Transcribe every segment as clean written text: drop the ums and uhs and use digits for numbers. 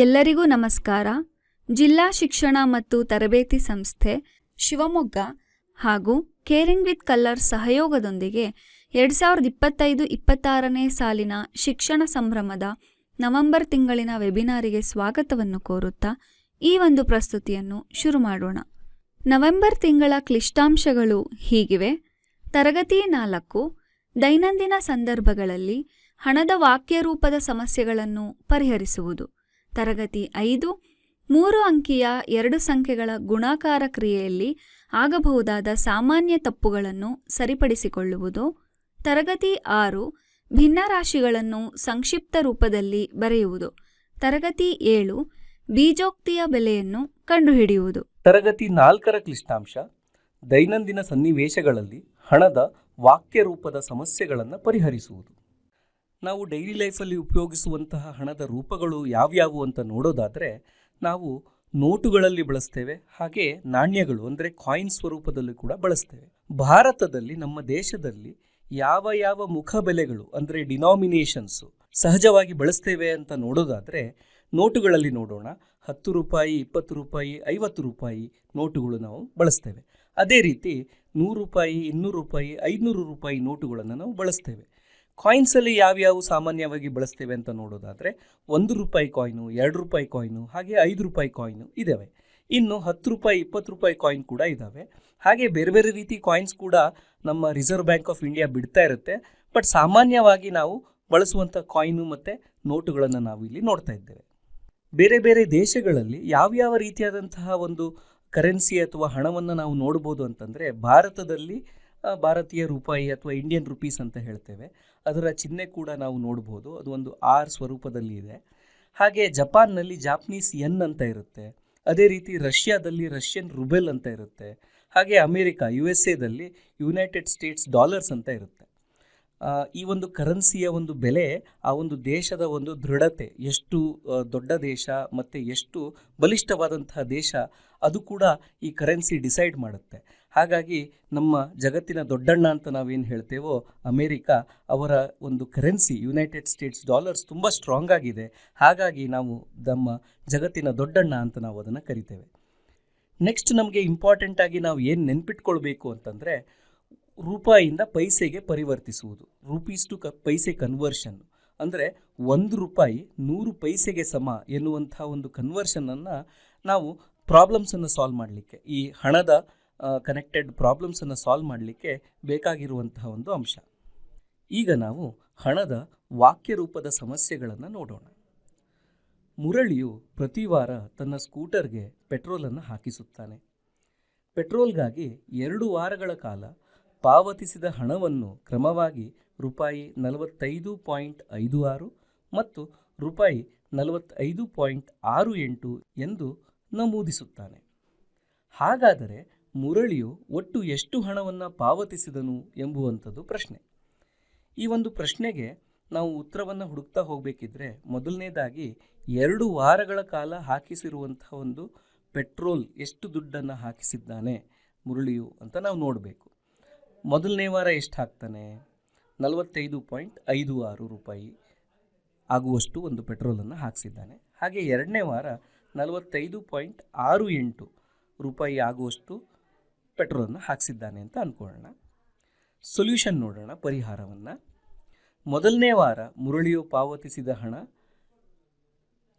ಎಲ್ಲರಿಗೂ ನಮಸ್ಕಾರ. ಜಿಲ್ಲಾ ಶಿಕ್ಷಣ ಮತ್ತು ತರಬೇತಿ ಸಂಸ್ಥೆ ಶಿವಮೊಗ್ಗ ಹಾಗೂ ಕೇರಿಂಗ್ ವಿತ್ ಕಲರ್ಸ್ ಸಹಯೋಗದೊಂದಿಗೆ 2025-26ನೇ ಸಾಲಿನ ಶಿಕ್ಷಣ ಸಂಭ್ರಮದ ನವೆಂಬರ್ ತಿಂಗಳಿನ ವೆಬಿನಾರಿಗೆ ಸ್ವಾಗತವನ್ನು ಕೋರುತ್ತಾ ಈ ಒಂದು ಪ್ರಸ್ತುತಿಯನ್ನು ಶುರು ಮಾಡೋಣ. ನವೆಂಬರ್ ತಿಂಗಳ ಕ್ಲಿಷ್ಟಾಂಶಗಳು ಹೀಗಿವೆ. ತರಗತಿ 4 ದೈನಂದಿನ ಸಂದರ್ಭಗಳಲ್ಲಿ ಹಣದ ವಾಕ್ಯರೂಪದ ಸಮಸ್ಯೆಗಳನ್ನು ಪರಿಹರಿಸುವುದು. ತರಗತಿ 5 3 ಅಂಕಿಯ 2 ಸಂಖ್ಯೆಗಳ ಗುಣಾಕಾರ ಕ್ರಿಯೆಯಲ್ಲಿ ಆಗಬಹುದಾದ ಸಾಮಾನ್ಯ ತಪ್ಪುಗಳನ್ನು ಸರಿಪಡಿಸಿಕೊಳ್ಳುವುದು. ತರಗತಿ 6 ಭಿನ್ನರಾಶಿಗಳನ್ನು ಸಂಕ್ಷಿಪ್ತ ರೂಪದಲ್ಲಿ ಬರೆಯುವುದು. ತರಗತಿ 7 ಬೀಜೋಕ್ತಿಯ ಬೆಲೆಯನ್ನು ಕಂಡುಹಿಡಿಯುವುದು. ತರಗತಿ 4ರ ಕ್ಲಿಷ್ಟಾಂಶ ದೈನಂದಿನ ಸನ್ನಿವೇಶಗಳಲ್ಲಿ ಹಣದ ವಾಕ್ಯರೂಪದ ಸಮಸ್ಯೆಗಳನ್ನು ಪರಿಹರಿಸುವುದು. ನಾವು ಡೈಲಿ ಲೈಫಲ್ಲಿ ಉಪಯೋಗಿಸುವಂತಹ ಹಣದ ರೂಪಗಳು ಯಾವ್ಯಾವು ಅಂತ ನೋಡೋದಾದರೆ ನಾವು ನೋಟುಗಳಲ್ಲಿ ಬಳಸ್ತೇವೆ, ಹಾಗೆ ನಾಣ್ಯಗಳು ಅಂದರೆ ಕಾಯಿನ್ ಸ್ವರೂಪದಲ್ಲಿ ಕೂಡ ಬಳಸ್ತೇವೆ. ಭಾರತದಲ್ಲಿ ನಮ್ಮ ದೇಶದಲ್ಲಿ ಯಾವ ಯಾವ ಮುಖ ಬೆಲೆಗಳು ಅಂದರೆ ಡಿನಾಮಿನೇಷನ್ಸು ಸಹಜವಾಗಿ ಬಳಸ್ತೇವೆ ಅಂತ ನೋಡೋದಾದರೆ ನೋಟುಗಳಲ್ಲಿ ನೋಡೋಣ. 10 ರೂಪಾಯಿ, 20 ರೂಪಾಯಿ, 50 ರೂಪಾಯಿ ನೋಟುಗಳು ನಾವು ಬಳಸ್ತೇವೆ. ಅದೇ ರೀತಿ 100 ರೂಪಾಯಿ, 200 ರೂಪಾಯಿ, 500 ರೂಪಾಯಿ ನೋಟುಗಳನ್ನು ನಾವು ಬಳಸ್ತೇವೆ. ಕಾಯಿನ್ಸಲ್ಲಿ ಯಾವ್ಯಾವು ಸಾಮಾನ್ಯವಾಗಿ ಬಳಸ್ತೇವೆ ಅಂತ ನೋಡೋದಾದರೆ 1 ರೂಪಾಯಿ ಕಾಯಿನು, 2 ರೂಪಾಯಿ ಕಾಯಿನು, ಹಾಗೆ 5 ರೂಪಾಯಿ ಕಾಯಿನು ಇದ್ದಾವೆ. ಇನ್ನು 10 ರೂಪಾಯಿ, 20 ರೂಪಾಯಿ ಕಾಯಿನ್ ಕೂಡ ಇದ್ದಾವೆ. ಹಾಗೆ ಬೇರೆ ಬೇರೆ ರೀತಿ ಕಾಯಿನ್ಸ್ ಕೂಡ ನಮ್ಮ ರಿಸರ್ವ್ ಬ್ಯಾಂಕ್ ಆಫ್ ಇಂಡಿಯಾ ಬಿಡ್ತಾ ಇರುತ್ತೆ. ಬಟ್ ಸಾಮಾನ್ಯವಾಗಿ ನಾವು ಬಳಸುವಂಥ ಕಾಯಿನು ಮತ್ತು ನೋಟುಗಳನ್ನು ನಾವು ಇಲ್ಲಿ ನೋಡ್ತಾ ಇದ್ದೇವೆ. ಬೇರೆ ಬೇರೆ ದೇಶಗಳಲ್ಲಿ ಯಾವ್ಯಾವ ರೀತಿಯಾದಂತಹ ಒಂದು ಕರೆನ್ಸಿ ಅಥವಾ ಹಣವನ್ನು ನಾವು ನೋಡ್ಬೋದು ಅಂತಂದರೆ ಭಾರತದಲ್ಲಿ ಭಾರತೀಯ ರೂಪಾಯಿ ಅಥವಾ ಇಂಡಿಯನ್ ರುಪೀಸ್ ಅಂತ ಹೇಳ್ತೇವೆ. ಅದರ ಚಿಹ್ನೆ ಕೂಡ ನಾವು ನೋಡ್ಬೋದು, ಅದು ಒಂದು ಆರ್ ಸ್ವರೂಪದಲ್ಲಿ ಇದೆ. ಹಾಗೆ ಜಪಾನ್ನಲ್ಲಿ ಜಾಪನೀಸ್ ಯೆನ್ ಅಂತ ಇರುತ್ತೆ. ಅದೇ ರೀತಿ ರಷ್ಯಾದಲ್ಲಿ ರಷ್ಯನ್ ರುಬೆಲ್ ಅಂತ ಇರುತ್ತೆ. ಹಾಗೆ America USA United States dollars ಅಂತ ಇರುತ್ತೆ. ಈ ಒಂದು ಕರೆನ್ಸಿಯ ಒಂದು ಬೆಲೆ ಆ ಒಂದು ದೇಶದ ಒಂದು ದೃಢತೆ, ಎಷ್ಟು ದೊಡ್ಡ ದೇಶ ಮತ್ತು ಎಷ್ಟು ಬಲಿಷ್ಠವಾದಂತಹ ದೇಶ ಅದು ಕೂಡ ಈ ಕರೆನ್ಸಿ ಡಿಸೈಡ್ ಮಾಡುತ್ತೆ. ಹಾಗಾಗಿ ನಮ್ಮ ಜಗತ್ತಿನ ದೊಡ್ಡಣ್ಣ ಅಂತ ನಾವೇನು ಹೇಳ್ತೇವೋ ಅಮೇರಿಕಾ, ಅವರ ಒಂದು ಕರೆನ್ಸಿ ಯುನೈಟೆಡ್ ಸ್ಟೇಟ್ಸ್ ಡಾಲರ್ಸ್ ತುಂಬ ಸ್ಟ್ರಾಂಗ್ ಆಗಿದೆ. ಹಾಗಾಗಿ ನಾವು ನಮ್ಮ ಜಗತ್ತಿನ ದೊಡ್ಡಣ್ಣ ಅಂತ ನಾವು ಅದನ್ನು ಕರಿತೇವೆ. ನೆಕ್ಸ್ಟ್ ನಮಗೆ ಇಂಪಾರ್ಟೆಂಟಾಗಿ ನಾವು ಏನು ನೆನ್ಪಿಟ್ಕೊಳ್ಬೇಕು ಅಂತಂದರೆ ರೂಪಾಯಿಯಿಂದ ಪೈಸೆಗೆ ಪರಿವರ್ತಿಸುವುದು. ರೂಪೀಸ್ ಟು ಪೈಸೆ ಕನ್ವರ್ಷನ್ ಅಂದರೆ 1 ರೂಪಾಯಿ 100 ಪೈಸೆಗೆ ಸಮ ಎನ್ನುವಂಥ ಒಂದು ಕನ್ವರ್ಷನನ್ನು ನಾವು ಪ್ರಾಬ್ಲಮ್ಸನ್ನು ಸಾಲ್ವ್ ಮಾಡಲಿಕ್ಕೆ, ಈ ಹಣದ ಕನೆಕ್ಟೆಡ್ ಪ್ರಾಬ್ಲಮ್ಸನ್ನು ಸಾಲ್ವ್ ಮಾಡಲಿಕ್ಕೆ ಬೇಕಾಗಿರುವಂತಹ ಒಂದು ಅಂಶ. ಈಗ ನಾವು ಹಣದ ವಾಕ್ಯರೂಪದ ಸಮಸ್ಯೆಗಳನ್ನು ನೋಡೋಣ. ಮುರಳಿಯು ಪ್ರತಿ ವಾರ ತನ್ನ ಸ್ಕೂಟರ್ಗೆ ಪೆಟ್ರೋಲನ್ನು ಹಾಕಿಸುತ್ತಾನೆ. ಪೆಟ್ರೋಲ್ಗಾಗಿ 2 ವಾರಗಳ ಕಾಲ ಪಾವತಿಸಿದ ಹಣವನ್ನು ಕ್ರಮವಾಗಿ ರೂಪಾಯಿ 45.56 ಮತ್ತು ರೂಪಾಯಿ 45.68 ಎಂದು ನಮೂದಿಸುತ್ತಾನೆ. ಹಾಗಾದರೆ ಮುರಳಿಯು ಒಟ್ಟು ಎಷ್ಟು ಹಣವನ್ನು ಪಾವತಿಸಿದನು ಎಂಬುವಂಥದ್ದು ಪ್ರಶ್ನೆ. ಈ ಒಂದು ಪ್ರಶ್ನೆಗೆ ನಾವು ಉತ್ತರವನ್ನು ಹುಡುಕ್ತಾ ಹೋಗಬೇಕಿದ್ರೆ ಮೊದಲನೇದಾಗಿ 2 ವಾರಗಳ ಕಾಲ ಹಾಕಿಸಿರುವಂಥ ಒಂದು ಪೆಟ್ರೋಲ್ ಎಷ್ಟು ದುಡ್ಡನ್ನು ಹಾಕಿಸಿದ್ದಾನೆ ಮುರಳಿಯು ಅಂತ ನಾವು ನೋಡಬೇಕು. ಮೊದಲನೇ ವಾರ ಎಷ್ಟು ಹಾಕ್ತಾನೆ? 45.56 ರೂಪಾಯಿ ಆಗುವಷ್ಟು ಒಂದು ಪೆಟ್ರೋಲನ್ನು ಹಾಕಿಸಿದ್ದಾನೆ. ಹಾಗೆ 2ನೇ ವಾರ 45.68 ರೂಪಾಯಿ ಆಗುವಷ್ಟು ಪೆಟ್ರೋಲನ್ನು ಹಾಕಿಸಿದ್ದಾನೆ ಅಂತ ಅಂದ್ಕೊಳ್ಳೋಣ. ಸೊಲ್ಯೂಷನ್ ನೋಡೋಣ, ಪರಿಹಾರವನ್ನು. ಮೊದಲನೇ ವಾರ ಮುರಳಿಯು ಪಾವತಿಸಿದ ಹಣ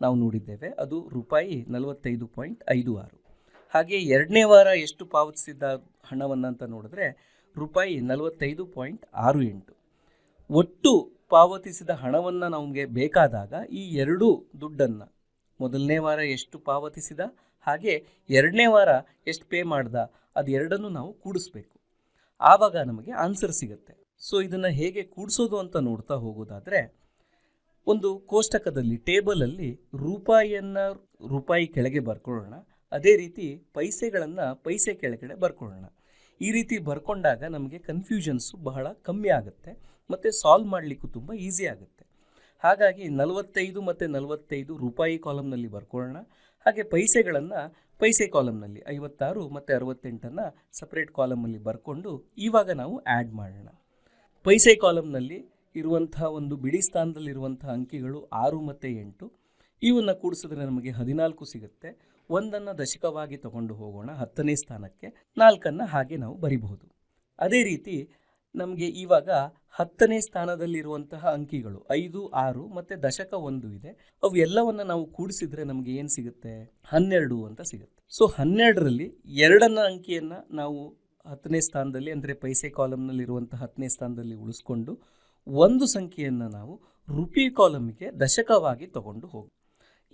ನಾವು ನೋಡಿದ್ದೇವೆ, ಅದು ರೂಪಾಯಿ 45.56. ಹಾಗೆ 2ನೇ ವಾರ ಎಷ್ಟು ಪಾವತಿಸಿದ ಹಣವನ್ನು ಅಂತ ನೋಡಿದ್ರೆ ರೂಪಾಯಿ 45.68. ಒಟ್ಟು ಪಾವತಿಸಿದ ಹಣವನ್ನು ನಮಗೆ ಬೇಕಾದಾಗ ಈ 2 ದುಡ್ಡನ್ನು, ಮೊದಲನೇ ವಾರ ಎಷ್ಟು ಪಾವತಿಸಿದ ಹಾಗೆ 2ನೇ ವಾರ ಎಷ್ಟು ಪೇ ಮಾಡ್ದ, ಅದು ಎರಡನ್ನು ನಾವು ಕೂಡಿಸ್ಬೇಕು. ಆವಾಗ ನಮಗೆ ಆನ್ಸರ್ ಸಿಗುತ್ತೆ. ಸೊ ಇದನ್ನು ಹೇಗೆ ಕೂಡಿಸೋದು ಅಂತ ನೋಡ್ತಾ ಹೋಗೋದಾದರೆ ಒಂದು ಕೋಷ್ಟಕದಲ್ಲಿ ಟೇಬಲಲ್ಲಿ ರೂಪಾಯಿಯನ್ನು ರೂಪಾಯಿ ಕೆಳಗೆ ಬರ್ಕೊಳ್ಳೋಣ, ಅದೇ ರೀತಿ ಪೈಸೆಗಳನ್ನು ಪೈಸೆ ಕೆಳಗಡೆ ಬರ್ಕೊಳ್ಳೋಣ. ಈ ರೀತಿ ಬರ್ಕೊಂಡಾಗ ನಮಗೆ ಕನ್ಫ್ಯೂಷನ್ಸು ಬಹಳ ಕಮ್ಮಿ ಆಗುತ್ತೆ ಮತ್ತು ಸಾಲ್ವ್ ಮಾಡಲಿಕ್ಕೂ ತುಂಬ ಈಸಿ ಆಗುತ್ತೆ. ಹಾಗಾಗಿ 45 ಮತ್ತು 45 ರೂಪಾಯಿ ಕಾಲಮ್ನಲ್ಲಿ ಬರ್ಕೊಳ್ಳೋಣ. ಹಾಗೆ ಪೈಸೆಗಳನ್ನು ಪೈಸೆ ಕಾಲಮ್ನಲ್ಲಿ 56 ಮತ್ತು 68 ಸಪ್ರೇಟ್ ಕಾಲಮಲ್ಲಿ ಬರ್ಕೊಂಡು ಇವಾಗ ನಾವು ಆ್ಯಡ್ ಮಾಡೋಣ. ಪೈಸೆ ಕಾಲಮ್ನಲ್ಲಿ ಇರುವಂಥ ಒಂದು ಬಿಡಿ ಸ್ಥಾನದಲ್ಲಿರುವಂಥ ಅಂಕಿಗಳು 6 ಮತ್ತು 8. ಇವನ್ನ ಕೂಡಿಸಿದ್ರೆ ನಮಗೆ 14 ಸಿಗುತ್ತೆ. 1 ದಶಕವಾಗಿ ತಗೊಂಡು ಹೋಗೋಣ 10ನೇ ಸ್ಥಾನಕ್ಕೆ, 4 ಹಾಗೆ ನಾವು ಬರಿಬಹುದು. ಅದೇ ರೀತಿ ನಮಗೆ ಇವಾಗ 10ನೇ ಸ್ಥಾನದಲ್ಲಿರುವಂತಹ ಅಂಕಿಗಳು 5, 6 ಮತ್ತು ದಶಕ 1 ಇದೆ. ಅವು ಎಲ್ಲವನ್ನ ನಾವು ಕೂಡಿಸಿದ್ರೆ ನಮಗೆ ಏನು ಸಿಗುತ್ತೆ? 12 ಅಂತ ಸಿಗುತ್ತೆ. ಸೊ 12ರಲ್ಲಿ 2ನ ಅಂಕಿಯನ್ನು ನಾವು 10ನೇ ಸ್ಥಾನದಲ್ಲಿ ಅಂದರೆ ಪೈಸೆ ಕಾಲಮ್ನಲ್ಲಿರುವಂತಹ 10ನೇ ಸ್ಥಾನದಲ್ಲಿ ಉಳಿಸ್ಕೊಂಡು ಒಂದು ಸಂಖ್ಯೆಯನ್ನು ನಾವು ರುಪಿ ಕಾಲಮ್ಗೆ ದಶಕವಾಗಿ ತಗೊಂಡು ಹೋಗಿ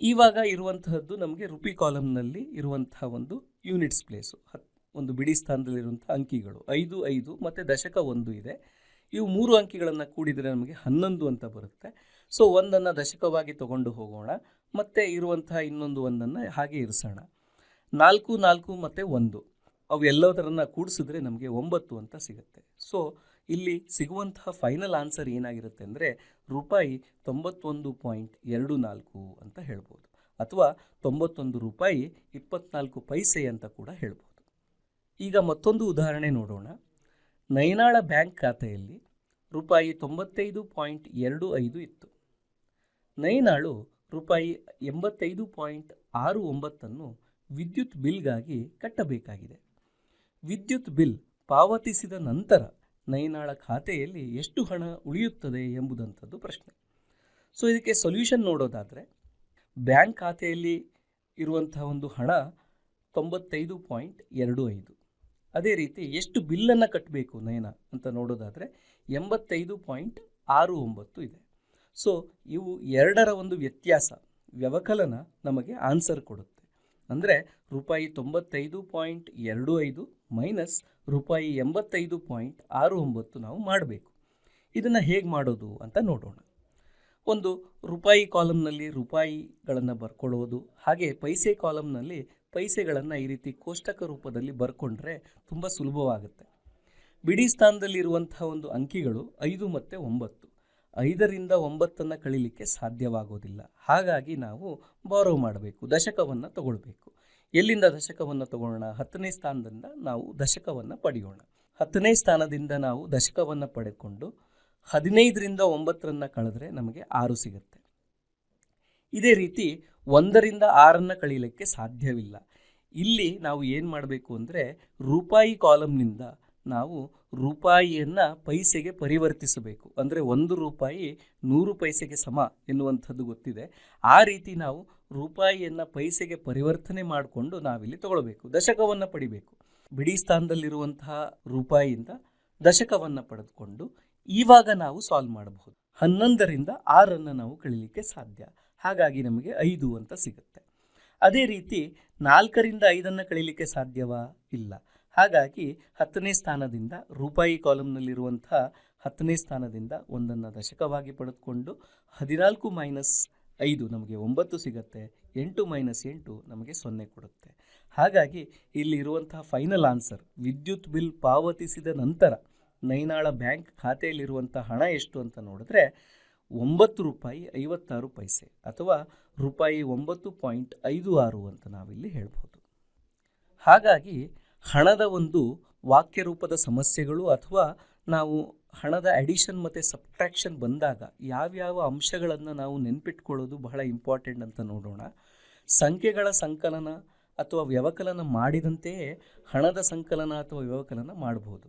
ಇವಾಗ ಇರುವಂತಹದ್ದು ನಮಗೆ ರುಪಿ ಕಾಲಮ್ನಲ್ಲಿ ಇರುವಂತಹ ಒಂದು ಯೂನಿಟ್ಸ್ ಪ್ಲೇಸು, ಒಂದು ಬಿಡಿ ಸ್ಥಾನದಲ್ಲಿರುವಂಥ ಅಂಕಿಗಳು 5, 5 ಮತ್ತು ದಶಕ 1 ಇದೆ. ಇವು 3 ಅಂಕಿಗಳನ್ನು ಕೂಡಿದರೆ ನಮಗೆ 11 ಅಂತ ಬರುತ್ತೆ. ಸೊ 1 ದಶಕವಾಗಿ ತಗೊಂಡು ಹೋಗೋಣ, ಮತ್ತು ಇರುವಂತಹ ಇನ್ನೊಂದು 1 ಹಾಗೆ ಇರಿಸೋಣ. 4, 4 ಮತ್ತು 1 ಅವು ಎಲ್ಲದರನ್ನ ಕೂಡಿಸಿದ್ರೆ ನಮಗೆ 9 ಅಂತ ಸಿಗುತ್ತೆ. ಸೊ ಇಲ್ಲಿ ಸಿಗುವಂತಹ ಫೈನಲ್ ಆನ್ಸರ್ ಏನಾಗಿರುತ್ತೆ ಅಂದರೆ ರೂಪಾಯಿ 91.24 ಅಂತ ಹೇಳ್ಬೋದು, ಅಥವಾ 91 ರೂಪಾಯಿ 24 ಪೈಸೆ ಅಂತ ಕೂಡ ಹೇಳ್ಬೋದು. ಈಗ ಮತ್ತೊಂದು ಉದಾಹರಣೆ ನೋಡೋಣ. ನಯನಾಳ ಬ್ಯಾಂಕ್ ಖಾತೆಯಲ್ಲಿ ರೂಪಾಯಿ 95.25 ಇತ್ತು. ನಯನಾಳು ರೂಪಾಯಿ 85.69 ವಿದ್ಯುತ್ ಬಿಲ್ಗಾಗಿ ಕಟ್ಟಬೇಕಾಗಿದೆ. ವಿದ್ಯುತ್ ಬಿಲ್ ಪಾವತಿಸಿದ ನಂತರ ನಯನಾಳ ಖಾತೆಯಲ್ಲಿ ಎಷ್ಟು ಹಣ ಉಳಿಯುತ್ತದೆ ಎಂಬುದಂಥದ್ದು ಪ್ರಶ್ನೆ. ಸೊ ಇದಕ್ಕೆ ಸೊಲ್ಯೂಷನ್ ನೋಡೋದಾದರೆ ಬ್ಯಾಂಕ್ ಖಾತೆಯಲ್ಲಿ ಇರುವಂತಹ ಒಂದು ಹಣ 95.25. ಅದೇ ರೀತಿ ಎಷ್ಟು ಬಿಲ್ಲನ್ನು ಕಟ್ಟಬೇಕು ನಯನ ಅಂತ ನೋಡೋದಾದರೆ 85.69 ಇದೆ. ಸೊ ಇವು ಎರಡರ ಒಂದು ವ್ಯತ್ಯಾಸ, ವ್ಯವಕಲನ ನಮಗೆ ಆನ್ಸರ್ ಕೊಡುತ್ತೆ. ಅಂದರೆ ರೂಪಾಯಿ 95.25 ಮೈನಸ್ ರೂಪಾಯಿ 85.69 ನಾವು ಮಾಡಬೇಕು. ಇದನ್ನು ಹೇಗೆ ಮಾಡೋದು ಅಂತ ನೋಡೋಣ. ಒಂದು ರೂಪಾಯಿ ಕಾಲಮ್ನಲ್ಲಿ ರೂಪಾಯಿಗಳನ್ನು ಬರ್ಕೊಳ್ಳೋದು, ಹಾಗೆ ಪೈಸೆ ಕಾಲಮ್ನಲ್ಲಿ ಪೈಸೆಗಳನ್ನು ಈ ರೀತಿ ಕೋಷ್ಟಕ ರೂಪದಲ್ಲಿ ಬರ್ಕೊಂಡ್ರೆ ತುಂಬ ಸುಲಭವಾಗುತ್ತೆ. ಬಿಡಿ ಸ್ಥಾನದಲ್ಲಿರುವಂತಹ ಒಂದು ಅಂಕಿಗಳು 5 ಮತ್ತು 9. 5ರಿಂದ 9 ಕಳೀಲಿಕ್ಕೆ ಸಾಧ್ಯವಾಗೋದಿಲ್ಲ. ಹಾಗಾಗಿ ನಾವು ಬಾರೋ ಮಾಡಬೇಕು, ದಶಕವನ್ನು ತಗೊಳ್ಬೇಕು. ಎಲ್ಲಿಂದ ದಶಕವನ್ನು ತಗೊಳ್ಳೋಣ? 10ನೇ ಸ್ಥಾನದಿಂದ ನಾವು ದಶಕವನ್ನು ಪಡೆಯೋಣ. 10ನೇ ಸ್ಥಾನದಿಂದ ನಾವು ದಶಕವನ್ನು ಪಡೆದುಕೊಂಡು 15ರಿಂದ 9 ಕಳೆದ್ರೆ ನಮಗೆ 6 ಸಿಗುತ್ತೆ. ಇದೇ ರೀತಿ 1ರಿಂದ 6 ಕಳೀಲಿಕ್ಕೆ ಸಾಧ್ಯವಿಲ್ಲ. ಇಲ್ಲಿ ನಾವು ಏನು ಮಾಡಬೇಕು ಅಂದರೆ ರೂಪಾಯಿ ಕಾಲಮ್ನಿಂದ ನಾವು ರೂಪಾಯಿಯನ್ನು ಪೈಸೆಗೆ ಪರಿವರ್ತಿಸಬೇಕು. ಅಂದರೆ 1 ರೂಪಾಯಿ 100 ಪೈಸೆಗೆ ಸಮ ಎನ್ನುವಂಥದ್ದು ಗೊತ್ತಿದೆ. ಆ ರೀತಿ ನಾವು ರೂಪಾಯಿಯನ್ನು ಪೈಸೆಗೆ ಪರಿವರ್ತನೆ ಮಾಡಿಕೊಂಡು ನಾವಿಲ್ಲಿ ತಗೊಳ್ಬೇಕು, ದಶಕವನ್ನು ಪಡಿಬೇಕು. ಬಿಡಿ ಸ್ಥಾನದಲ್ಲಿರುವಂತಹ ರೂಪಾಯಿಯಿಂದ ದಶಕವನ್ನು ಪಡೆದುಕೊಂಡು ಇವಾಗ ನಾವು ಸಾಲ್ವ್ ಮಾಡಬಹುದು. 11ರಿಂದ 6 ನಾವು ಕಳೀಲಿಕ್ಕೆ ಸಾಧ್ಯ, ಹಾಗಾಗಿ ನಮಗೆ 5 ಅಂತ ಸಿಗುತ್ತೆ. ಅದೇ ರೀತಿ 4ರಿಂದ 5 ಕಳೀಲಿಕ್ಕೆ ಸಾಧ್ಯವಾ? ಇಲ್ಲ. ಹಾಗಾಗಿ 10ನೇ ಸ್ಥಾನದಿಂದ ರೂಪಾಯಿ ಕಾಲಮ್ನಲ್ಲಿರುವಂಥ 10ನೇ ಸ್ಥಾನದಿಂದ 1 ದಶಕವಾಗಿ ಪಡೆದುಕೊಂಡು 14 ಮೈನಸ್ 5 ನಮಗೆ 9 ಸಿಗುತ್ತೆ. 8 ಮೈನಸ್ 8 ನಮಗೆ 0 ಕೊಡುತ್ತೆ. ಹಾಗಾಗಿ ಇಲ್ಲಿ ಇರುವಂತಹ ಫೈನಲ್ ಆನ್ಸರ್ ವಿದ್ಯುತ್ ಬಿಲ್ ಪಾವತಿಸಿದ ನಂತರ ನಯನಾಳ ಬ್ಯಾಂಕ್ ಖಾತೆಯಲ್ಲಿರುವಂಥ ಹಣ ಎಷ್ಟು ಅಂತ ನೋಡಿದ್ರೆ 9 ರೂಪಾಯಿ 56 ಪೈಸೆ, ಅಥವಾ ರೂಪಾಯಿ 9.56 ಅಂತ ನಾವಿಲ್ಲಿ ಹೇಳ್ಬೋದು. ಹಾಗಾಗಿ ಹಣದ ಒಂದು ವಾಕ್ಯ ರೂಪದ ಸಮಸ್ಯೆಗಳು ಅಥವಾ ನಾವು ಹಣದ ಅಡಿಷನ್ ಮತ್ತು ಸಬ್ಟ್ರಾಕ್ಷನ್ ಬಂದಾಗ ಯಾವ್ಯಾವ ಅಂಶಗಳನ್ನು ನಾವು ನೆನ್ಪಿಟ್ಕೊಳ್ಳೋದು ಬಹಳ ಇಂಪಾರ್ಟೆಂಟ್ ಅಂತ ನೋಡೋಣ. ಸಂಖ್ಯೆಗಳ ಸಂಕಲನ ಅಥವಾ ವ್ಯವಕಲನ ಮಾಡಿದಂತೆಯೇ ಹಣದ ಸಂಕಲನ ಅಥವಾ ವ್ಯವಕಲನ ಮಾಡಬಹುದು.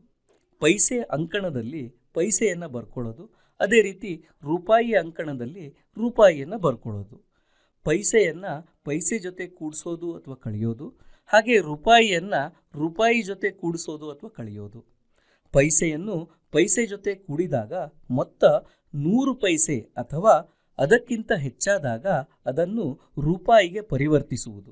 ಪೈಸೆ ಅಂಕಣದಲ್ಲಿ ಪೈಸೆಯನ್ನು ಬರ್ಕೊಳ್ಳೋದು, ಅದೇ ರೀತಿ ರೂಪಾಯಿ ಅಂಕಣದಲ್ಲಿ ರೂಪಾಯಿಯನ್ನು ಬರ್ಕೊಳ್ಳೋದು. ಪೈಸೆಯನ್ನು ಪೈಸೆ ಜೊತೆ ಕೂಡಿಸೋದು ಅಥವಾ ಕಳೆಯೋದು, ಹಾಗೆ ರೂಪಾಯಿಯನ್ನು ರೂಪಾಯಿ ಜೊತೆ ಕೂಡಿಸೋದು ಅಥವಾ ಕಳೆಯೋದು. ಪೈಸೆಯನ್ನು ಪೈಸೆ ಜೊತೆ ಕೂಡಿದಾಗ ಮೊತ್ತ 100 ಪೈಸೆ ಅಥವಾ ಅದಕ್ಕಿಂತ ಹೆಚ್ಚಾದಾಗ ಅದನ್ನು ರೂಪಾಯಿಗೆ ಪರಿವರ್ತಿಸುವುದು.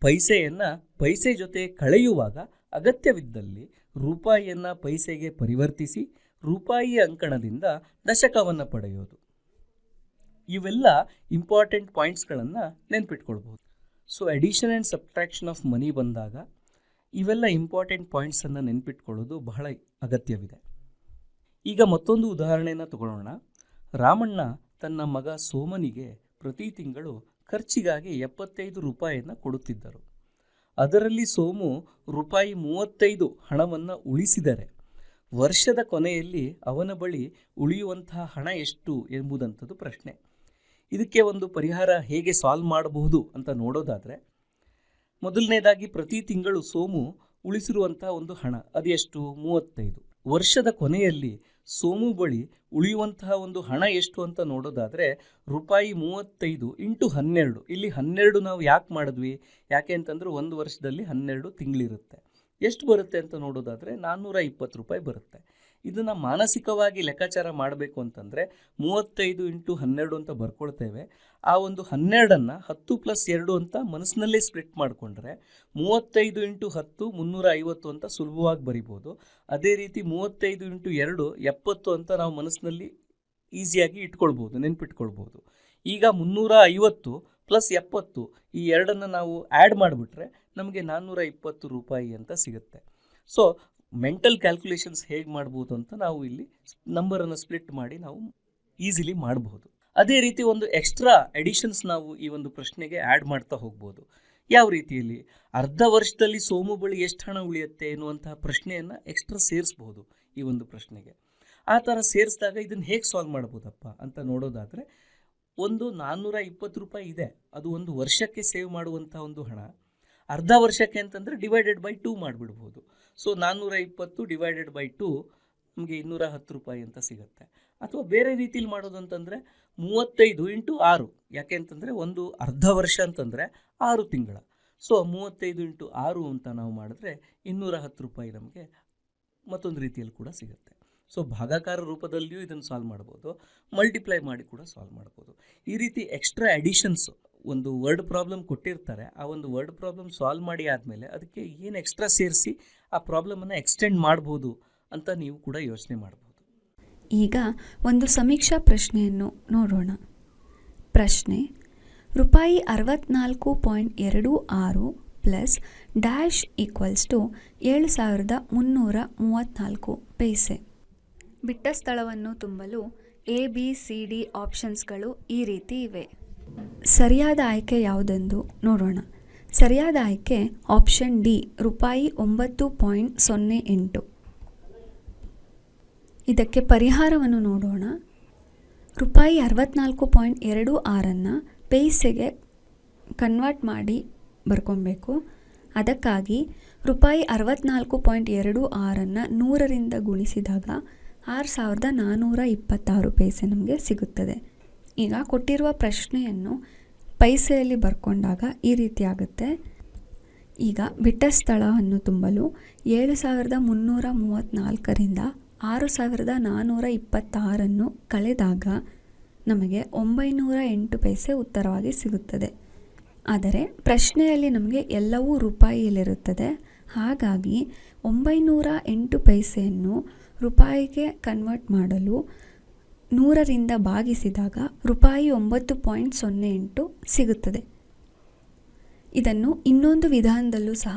ಪೈಸೆಯನ್ನು ಪೈಸೆ ಜೊತೆ ಕಳೆಯುವಾಗ ಅಗತ್ಯವಿದ್ದಲ್ಲಿ ರೂಪಾಯಿಯನ್ನು ಪೈಸೆಗೆ ಪರಿವರ್ತಿಸಿ ರೂಪಾಯಿ ಅಂಕಣದಿಂದ ದಶಕವನ್ನು ಪಡೆಯೋದು. ಇವೆಲ್ಲ ಇಂಪಾರ್ಟೆಂಟ್ ಪಾಯಿಂಟ್ಸ್ಗಳನ್ನು ನೆನ್ಪಿಟ್ಕೊಳ್ಬೋದು. So addition and subtraction of money ಬಂದಾಗ ಇವೆಲ್ಲ ಇಂಪಾರ್ಟೆಂಟ್ ಪಾಯಿಂಟ್ಸನ್ನು ನೆನ್ಪಿಟ್ಕೊಳ್ಳೋದು ಬಹಳ ಅಗತ್ಯವಿದೆ. ಈಗ ಮತ್ತೊಂದು ಉದಾಹರಣೆಯನ್ನು ತಗೊಳ್ಳೋಣ. ರಾಮಣ್ಣ ತನ್ನ ಮಗ ಸೋಮನಿಗೆ ಪ್ರತಿ ತಿಂಗಳು ಖರ್ಚಿಗಾಗಿ 75 ರೂಪಾಯಿಯನ್ನು ಕೊಡುತ್ತಿದ್ದರು. ಅದರಲ್ಲಿ ಸೋಮು ರೂಪಾಯಿ 35 ಹಣವನ್ನು ಉಳಿಸಿದರೆ ವರ್ಷದ ಕೊನೆಯಲ್ಲಿ ಅವನ ಬಳಿ ಉಳಿಯುವಂತಹ ಹಣ ಎಷ್ಟು ಎಂಬುದಂಥದ್ದು ಪ್ರಶ್ನೆ. ಇದಕ್ಕೆ ಒಂದು ಪರಿಹಾರ ಹೇಗೆ ಸಾಲ್ವ್ ಮಾಡಬಹುದು ಅಂತ ನೋಡೋದಾದರೆ, ಮೊದಲನೇದಾಗಿ ಪ್ರತಿ ತಿಂಗಳು ಸೋಮು ಉಳಿಸಿರುವಂಥ ಒಂದು ಹಣ ಅದೆಷ್ಟು? 35. ವರ್ಷದ ಕೊನೆಯಲ್ಲಿ ಸೋಮು ಬಳಿ ಉಳಿಯುವಂತಹ ಒಂದು ಹಣ ಎಷ್ಟು ಅಂತ ನೋಡೋದಾದರೆ ರೂಪಾಯಿ 35 ಇಂಟು 12. ಇಲ್ಲಿ 12 ನಾವು ಯಾಕೆ ಮಾಡಿದ್ವಿ? ಯಾಕೆ ಅಂತಂದ್ರೆ ಒಂದು ವರ್ಷದಲ್ಲಿ 12 ತಿಂಗಳಿರುತ್ತೆ. ಎಷ್ಟು ಬರುತ್ತೆ ಅಂತ ನೋಡೋದಾದರೆ 420 ರೂಪಾಯಿ ಬರುತ್ತೆ. ಇದನ್ನು ಮಾನಸಿಕವಾಗಿ ಲೆಕ್ಕಾಚಾರ ಮಾಡಬೇಕು ಅಂತಂದರೆ 35 ಇಂಟು 12 ಅಂತ ಬರ್ಕೊಳ್ತೇವೆ. ಆ ಒಂದು 12ಅನ್ನು 10 + 2 ಅಂತ ಮನಸ್ಸಿನಲ್ಲೇ ಸ್ಪ್ಲಿಟ್ ಮಾಡಿಕೊಂಡ್ರೆ 35 ಇಂಟು 10 350 ಅಂತ ಸುಲಭವಾಗಿ ಬರಿಬೋದು. ಅದೇ ರೀತಿ 35 ಇಂಟು 2 70 ಅಂತ ನಾವು ಮನಸ್ಸಿನಲ್ಲಿ ಈಸಿಯಾಗಿ ಇಟ್ಕೊಳ್ಬೋದು, ನೆನ್ಪಿಟ್ಕೊಳ್ಬೋದು. ಈಗ 350 + 70 ಈ ಎರಡನ್ನು ನಾವು ಆ್ಯಡ್ ಮಾಡಿಬಿಟ್ರೆ ನಮಗೆ 420 ರೂಪಾಯಿ ಅಂತ ಸಿಗುತ್ತೆ. ಸೊ ಮೆಂಟಲ್ ಕ್ಯಾಲ್ಕುಲೇಷನ್ಸ್ ಹೇಗೆ ಮಾಡ್ಬೋದು ಅಂತ ನಾವು ಇಲ್ಲಿ ನಂಬರನ್ನು ಸ್ಪ್ಲಿಟ್ ಮಾಡಿ ನಾವು ಈಸಿಲಿ ಮಾಡಬಹುದು. ಅದೇ ರೀತಿ ಒಂದು ಎಕ್ಸ್ಟ್ರಾ ಎಡಿಷನ್ಸ್ ನಾವು ಈ ಒಂದು ಪ್ರಶ್ನೆಗೆ ಆ್ಯಡ್ ಮಾಡ್ತಾ ಹೋಗ್ಬೋದು. ಯಾವ ರೀತಿಯಲ್ಲಿ? ಅರ್ಧ ವರ್ಷದಲ್ಲಿ ಸೋಮು ಬಳಿ ಎಷ್ಟು ಹಣ ಉಳಿಯುತ್ತೆ ಎನ್ನುವಂತಹ ಪ್ರಶ್ನೆಯನ್ನು ಎಕ್ಸ್ಟ್ರಾ ಸೇರಿಸ್ಬೋದು ಈ ಒಂದು ಪ್ರಶ್ನೆಗೆ. ಆ ಥರ ಸೇರಿಸಿದಾಗ ಇದನ್ನು ಹೇಗೆ ಸಾಲ್ವ್ ಮಾಡ್ಬೋದಪ್ಪ ಅಂತ ನೋಡೋದಾದರೆ, ಒಂದು 420 ರೂಪಾಯಿ ಇದೆ, ಅದು ಒಂದು ವರ್ಷಕ್ಕೆ ಸೇವ್ ಮಾಡುವಂಥ ಒಂದು ಹಣ. ಅರ್ಧ ವರ್ಷಕ್ಕೆ ಅಂತಂದರೆ /2 ಮಾಡಿಬಿಡ್ಬೋದು. ಸೊ 420 /2 ನಮಗೆ 210 ರೂಪಾಯಿ ಅಂತ ಸಿಗುತ್ತೆ. ಅಥವಾ ಬೇರೆ ರೀತಿಯಲ್ಲಿ ಮಾಡೋದು ಅಂತಂದರೆ 35 ಇಂಟು 6. ಯಾಕೆ ಅಂತಂದರೆ ಒಂದು ಅರ್ಧ ವರ್ಷ ಅಂತಂದರೆ 6 ತಿಂಗಳ. ಸೊ 35 ಇಂಟು 6 ಅಂತ ನಾವು ಮಾಡಿದ್ರೆ 210 ರೂಪಾಯಿ ನಮಗೆ ಮತ್ತೊಂದು ರೀತಿಯಲ್ಲಿ ಕೂಡ ಸಿಗುತ್ತೆ. ಸೊ ಭಾಗಾಕಾರ ರೂಪದಲ್ಲಿಯೂ ಇದನ್ನು ಸಾಲ್ವ್ ಮಾಡ್ಬೋದು, ಮಲ್ಟಿಪ್ಲೈ ಮಾಡಿ ಕೂಡ ಸಾಲ್ವ್ ಮಾಡ್ಬೋದು. ಈ ರೀತಿ ಎಕ್ಸ್ಟ್ರಾ ಅಡಿಷನ್ಸ್ ಒಂದು ವರ್ಡ್ ಪ್ರಾಬ್ಲಮ್ ಕೊಟ್ಟಿರ್ತಾರೆ, ಆ ಒಂದು ವರ್ಡ್ ಪ್ರಾಬ್ಲಮ್ ಸಾಲ್ವ್ ಮಾಡಿ ಆದಮೇಲೆ ಅದಕ್ಕೆ ಏನು ಎಕ್ಸ್ಟ್ರಾ ಸೇರಿಸಿ ಆ ಪ್ರಾಬ್ಲಮನ್ನು ಎಕ್ಸ್ಟೆಂಡ್ ಮಾಡ್ಬೋದು ಅಂತ ನೀವು ಕೂಡ ಯೋಚನೆ ಮಾಡ್ಬೋದು. ಈಗ ಒಂದು ಸಮೀಕ್ಷಾ ಪ್ರಶ್ನೆಯನ್ನು ನೋಡೋಣ. ಪ್ರಶ್ನೆ: ರೂಪಾಯಿ 64.26 ಪ್ಲಸ್ ಡ್ಯಾಶ್ ಈಕ್ವಲ್ಸ್ ಟು 7334 ಪೈಸೆ. ಬಿಟ್ಟ ಸ್ಥಳವನ್ನು ತುಂಬಲು ABCD ಆಪ್ಷನ್ಸ್ಗಳು ಈ ರೀತಿ ಇವೆ. ಸರಿಯಾದ ಆಯ್ಕೆ ಯಾವುದೆಂದು ನೋಡೋಣ. ಸರಿಯಾದ ಆಯ್ಕೆ ಆಪ್ಷನ್ ಡಿ, ರೂಪಾಯಿ 9.08. ಇದಕ್ಕೆ ಪರಿಹಾರವನ್ನು ನೋಡೋಣ. ರೂಪಾಯಿ 64.26 ಪೈಸೆಗೆ ಕನ್ವರ್ಟ್ ಮಾಡಿ ಬರ್ಕೊಬೇಕು. ಅದಕ್ಕಾಗಿ ರೂಪಾಯಿ 64.26 100ರಿಂದ ಗುಣಿಸಿದಾಗ 6426 ಪೈಸೆ ನಮಗೆ ಸಿಗುತ್ತದೆ. ಈಗ ಕೊಟ್ಟಿರುವ ಪ್ರಶ್ನೆಯನ್ನು ಪೈಸೆಯಲ್ಲಿ ಬರ್ಕೊಂಡಾಗ ಈ ರೀತಿ ಆಗುತ್ತೆ. ಈಗ ಬಿಟ್ಟ ಸ್ಥಳವನ್ನು ತುಂಬಲು 7334ರಿಂದ 6426 ಕಳೆದಾಗ ನಮಗೆ 908 ಪೈಸೆ ಉತ್ತರವಾಗಿ ಸಿಗುತ್ತದೆ. ಆದರೆ ಪ್ರಶ್ನೆಯಲ್ಲಿ ನಮಗೆ ಎಲ್ಲವೂ ರೂಪಾಯಿಯಲ್ಲಿರುತ್ತದೆ. ಹಾಗಾಗಿ 908 ಪೈಸೆಯನ್ನು ರೂಪಾಯಿಗೆ ಕನ್ವರ್ಟ್ ಮಾಡಲು 100ರಿಂದ ಭಾಗಿಸಿದಾಗ ರೂಪಾಯಿ 9.08 ಸಿಗುತ್ತದೆ. ಇದನ್ನು ಇನ್ನೊಂದು ವಿಧಾನದಲ್ಲೂ ಸಹ